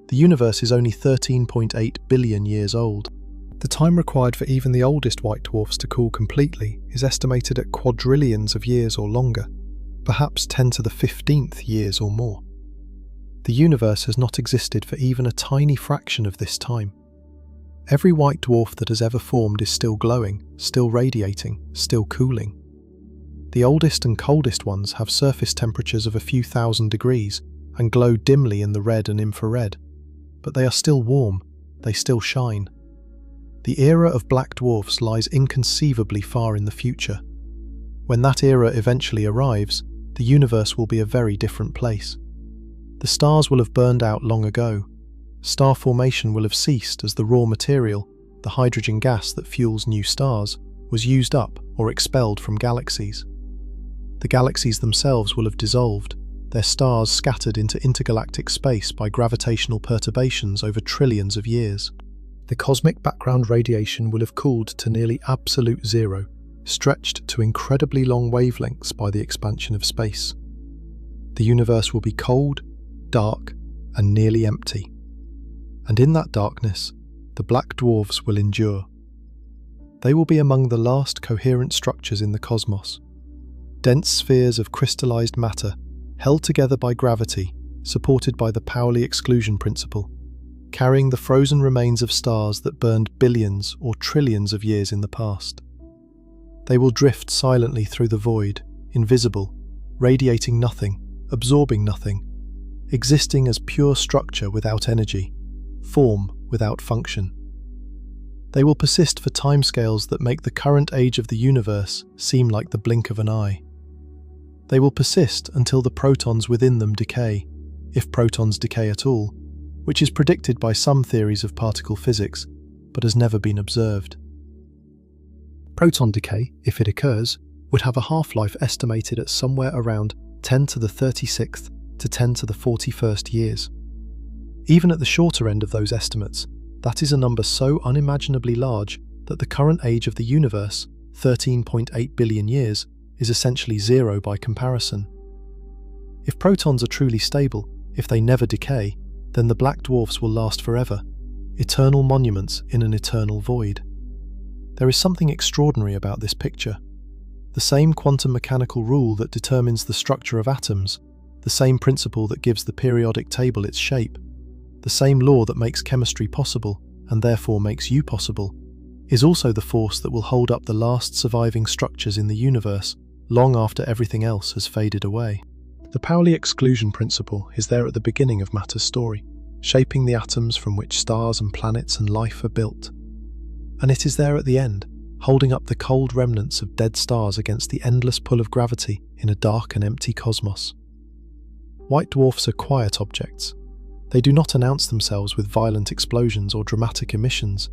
The universe is only 13.8 billion years old. The time required for even the oldest white dwarfs to cool completely is estimated at quadrillions of years or longer, perhaps 10 to the 15th years or more. The universe has not existed for even a tiny fraction of this time. Every white dwarf that has ever formed is still glowing, still radiating, still cooling. The oldest and coldest ones have surface temperatures of a few thousand degrees and glow dimly in the red and infrared, but they are still warm, they still shine. The era of black dwarfs lies inconceivably far in the future. When that era eventually arrives, the universe will be a very different place. The stars will have burned out long ago. Star formation will have ceased as the raw material, the hydrogen gas that fuels new stars, was used up or expelled from galaxies. The galaxies themselves will have dissolved, their stars scattered into intergalactic space by gravitational perturbations over trillions of years. The cosmic background radiation will have cooled to nearly absolute zero, stretched to incredibly long wavelengths by the expansion of space. The universe will be cold, dark, and nearly empty. And in that darkness, the black dwarfs will endure. They will be among the last coherent structures in the cosmos. Dense spheres of crystallized matter, held together by gravity, supported by the Pauli exclusion principle, carrying the frozen remains of stars that burned billions or trillions of years in the past. They will drift silently through the void, invisible, radiating nothing, absorbing nothing, existing as pure structure without energy, form without function. They will persist for timescales that make the current age of the universe seem like the blink of an eye. They will persist until the protons within them decay, if protons decay at all, which is predicted by some theories of particle physics, but has never been observed. Proton decay, if it occurs, would have a half-life estimated at somewhere around 10 to the 36th to 10 to the 41st years. Even at the shorter end of those estimates, that is a number so unimaginably large that the current age of the universe, 13.8 billion years, is essentially zero by comparison. If protons are truly stable, if they never decay, then the black dwarfs will last forever, eternal monuments in an eternal void. There is something extraordinary about this picture. The same quantum mechanical rule that determines the structure of atoms, the same principle that gives the periodic table its shape, the same law that makes chemistry possible, and therefore makes you possible, is also the force that will hold up the last surviving structures in the universe long after everything else has faded away. The Pauli exclusion principle is there at the beginning of matter's story, shaping the atoms from which stars and planets and life are built. And it is there at the end, holding up the cold remnants of dead stars against the endless pull of gravity in a dark and empty cosmos. White dwarfs are quiet objects. They do not announce themselves with violent explosions or dramatic emissions.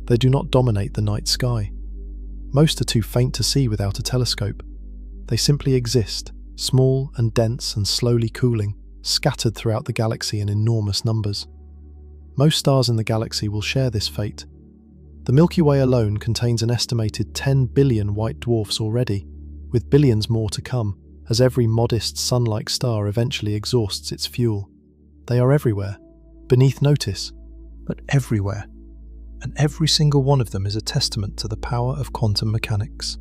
They do not dominate the night sky. Most are too faint to see without a telescope. They simply exist, small and dense and slowly cooling, scattered throughout the galaxy in enormous numbers. Most stars in the galaxy will share this fate. The Milky Way alone contains an estimated 10 billion white dwarfs already, with billions more to come, as every modest sun-like star eventually exhausts its fuel. They are everywhere, beneath notice, but everywhere. And every single one of them is a testament to the power of quantum mechanics.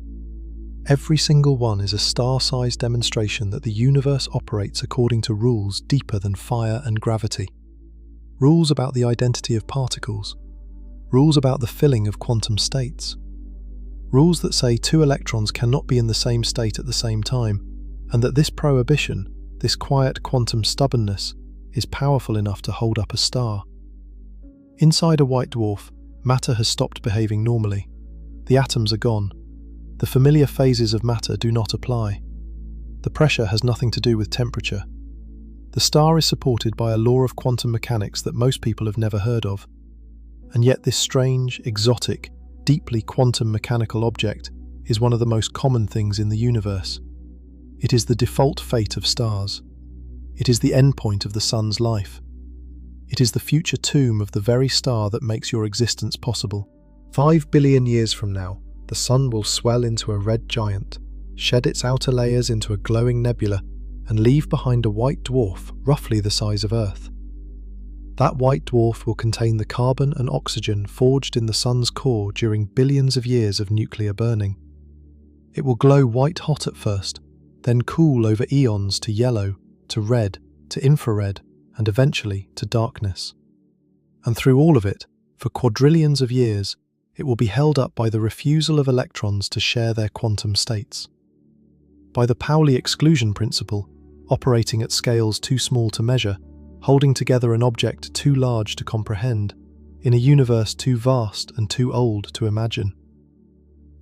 Every single one is a star-sized demonstration that the universe operates according to rules deeper than fire and gravity. Rules about the identity of particles. Rules about the filling of quantum states. Rules that say two electrons cannot be in the same state at the same time, and that this prohibition, this quiet quantum stubbornness, is powerful enough to hold up a star. Inside a white dwarf, matter has stopped behaving normally. The atoms are gone. The familiar phases of matter do not apply. The pressure has nothing to do with temperature. The star is supported by a law of quantum mechanics that most people have never heard of. And yet this strange, exotic, deeply quantum mechanical object is one of the most common things in the universe. It is the default fate of stars. It is the endpoint of the sun's life. It is the future tomb of the very star that makes your existence possible. 5 billion years from now, the sun will swell into a red giant, shed its outer layers into a glowing nebula, and leave behind a white dwarf roughly the size of Earth. That white dwarf will contain the carbon and oxygen forged in the sun's core during billions of years of nuclear burning. It will glow white hot at first, then cool over eons to yellow, to red, to infrared, and eventually to darkness. And through all of it, for quadrillions of years, it will be held up by the refusal of electrons to share their quantum states. By the Pauli exclusion principle, operating at scales too small to measure, holding together an object too large to comprehend, in a universe too vast and too old to imagine.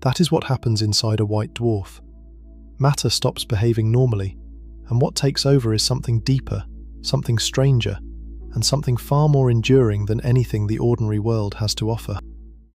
That is what happens inside a white dwarf. Matter stops behaving normally, and what takes over is something deeper, something stranger, and something far more enduring than anything the ordinary world has to offer.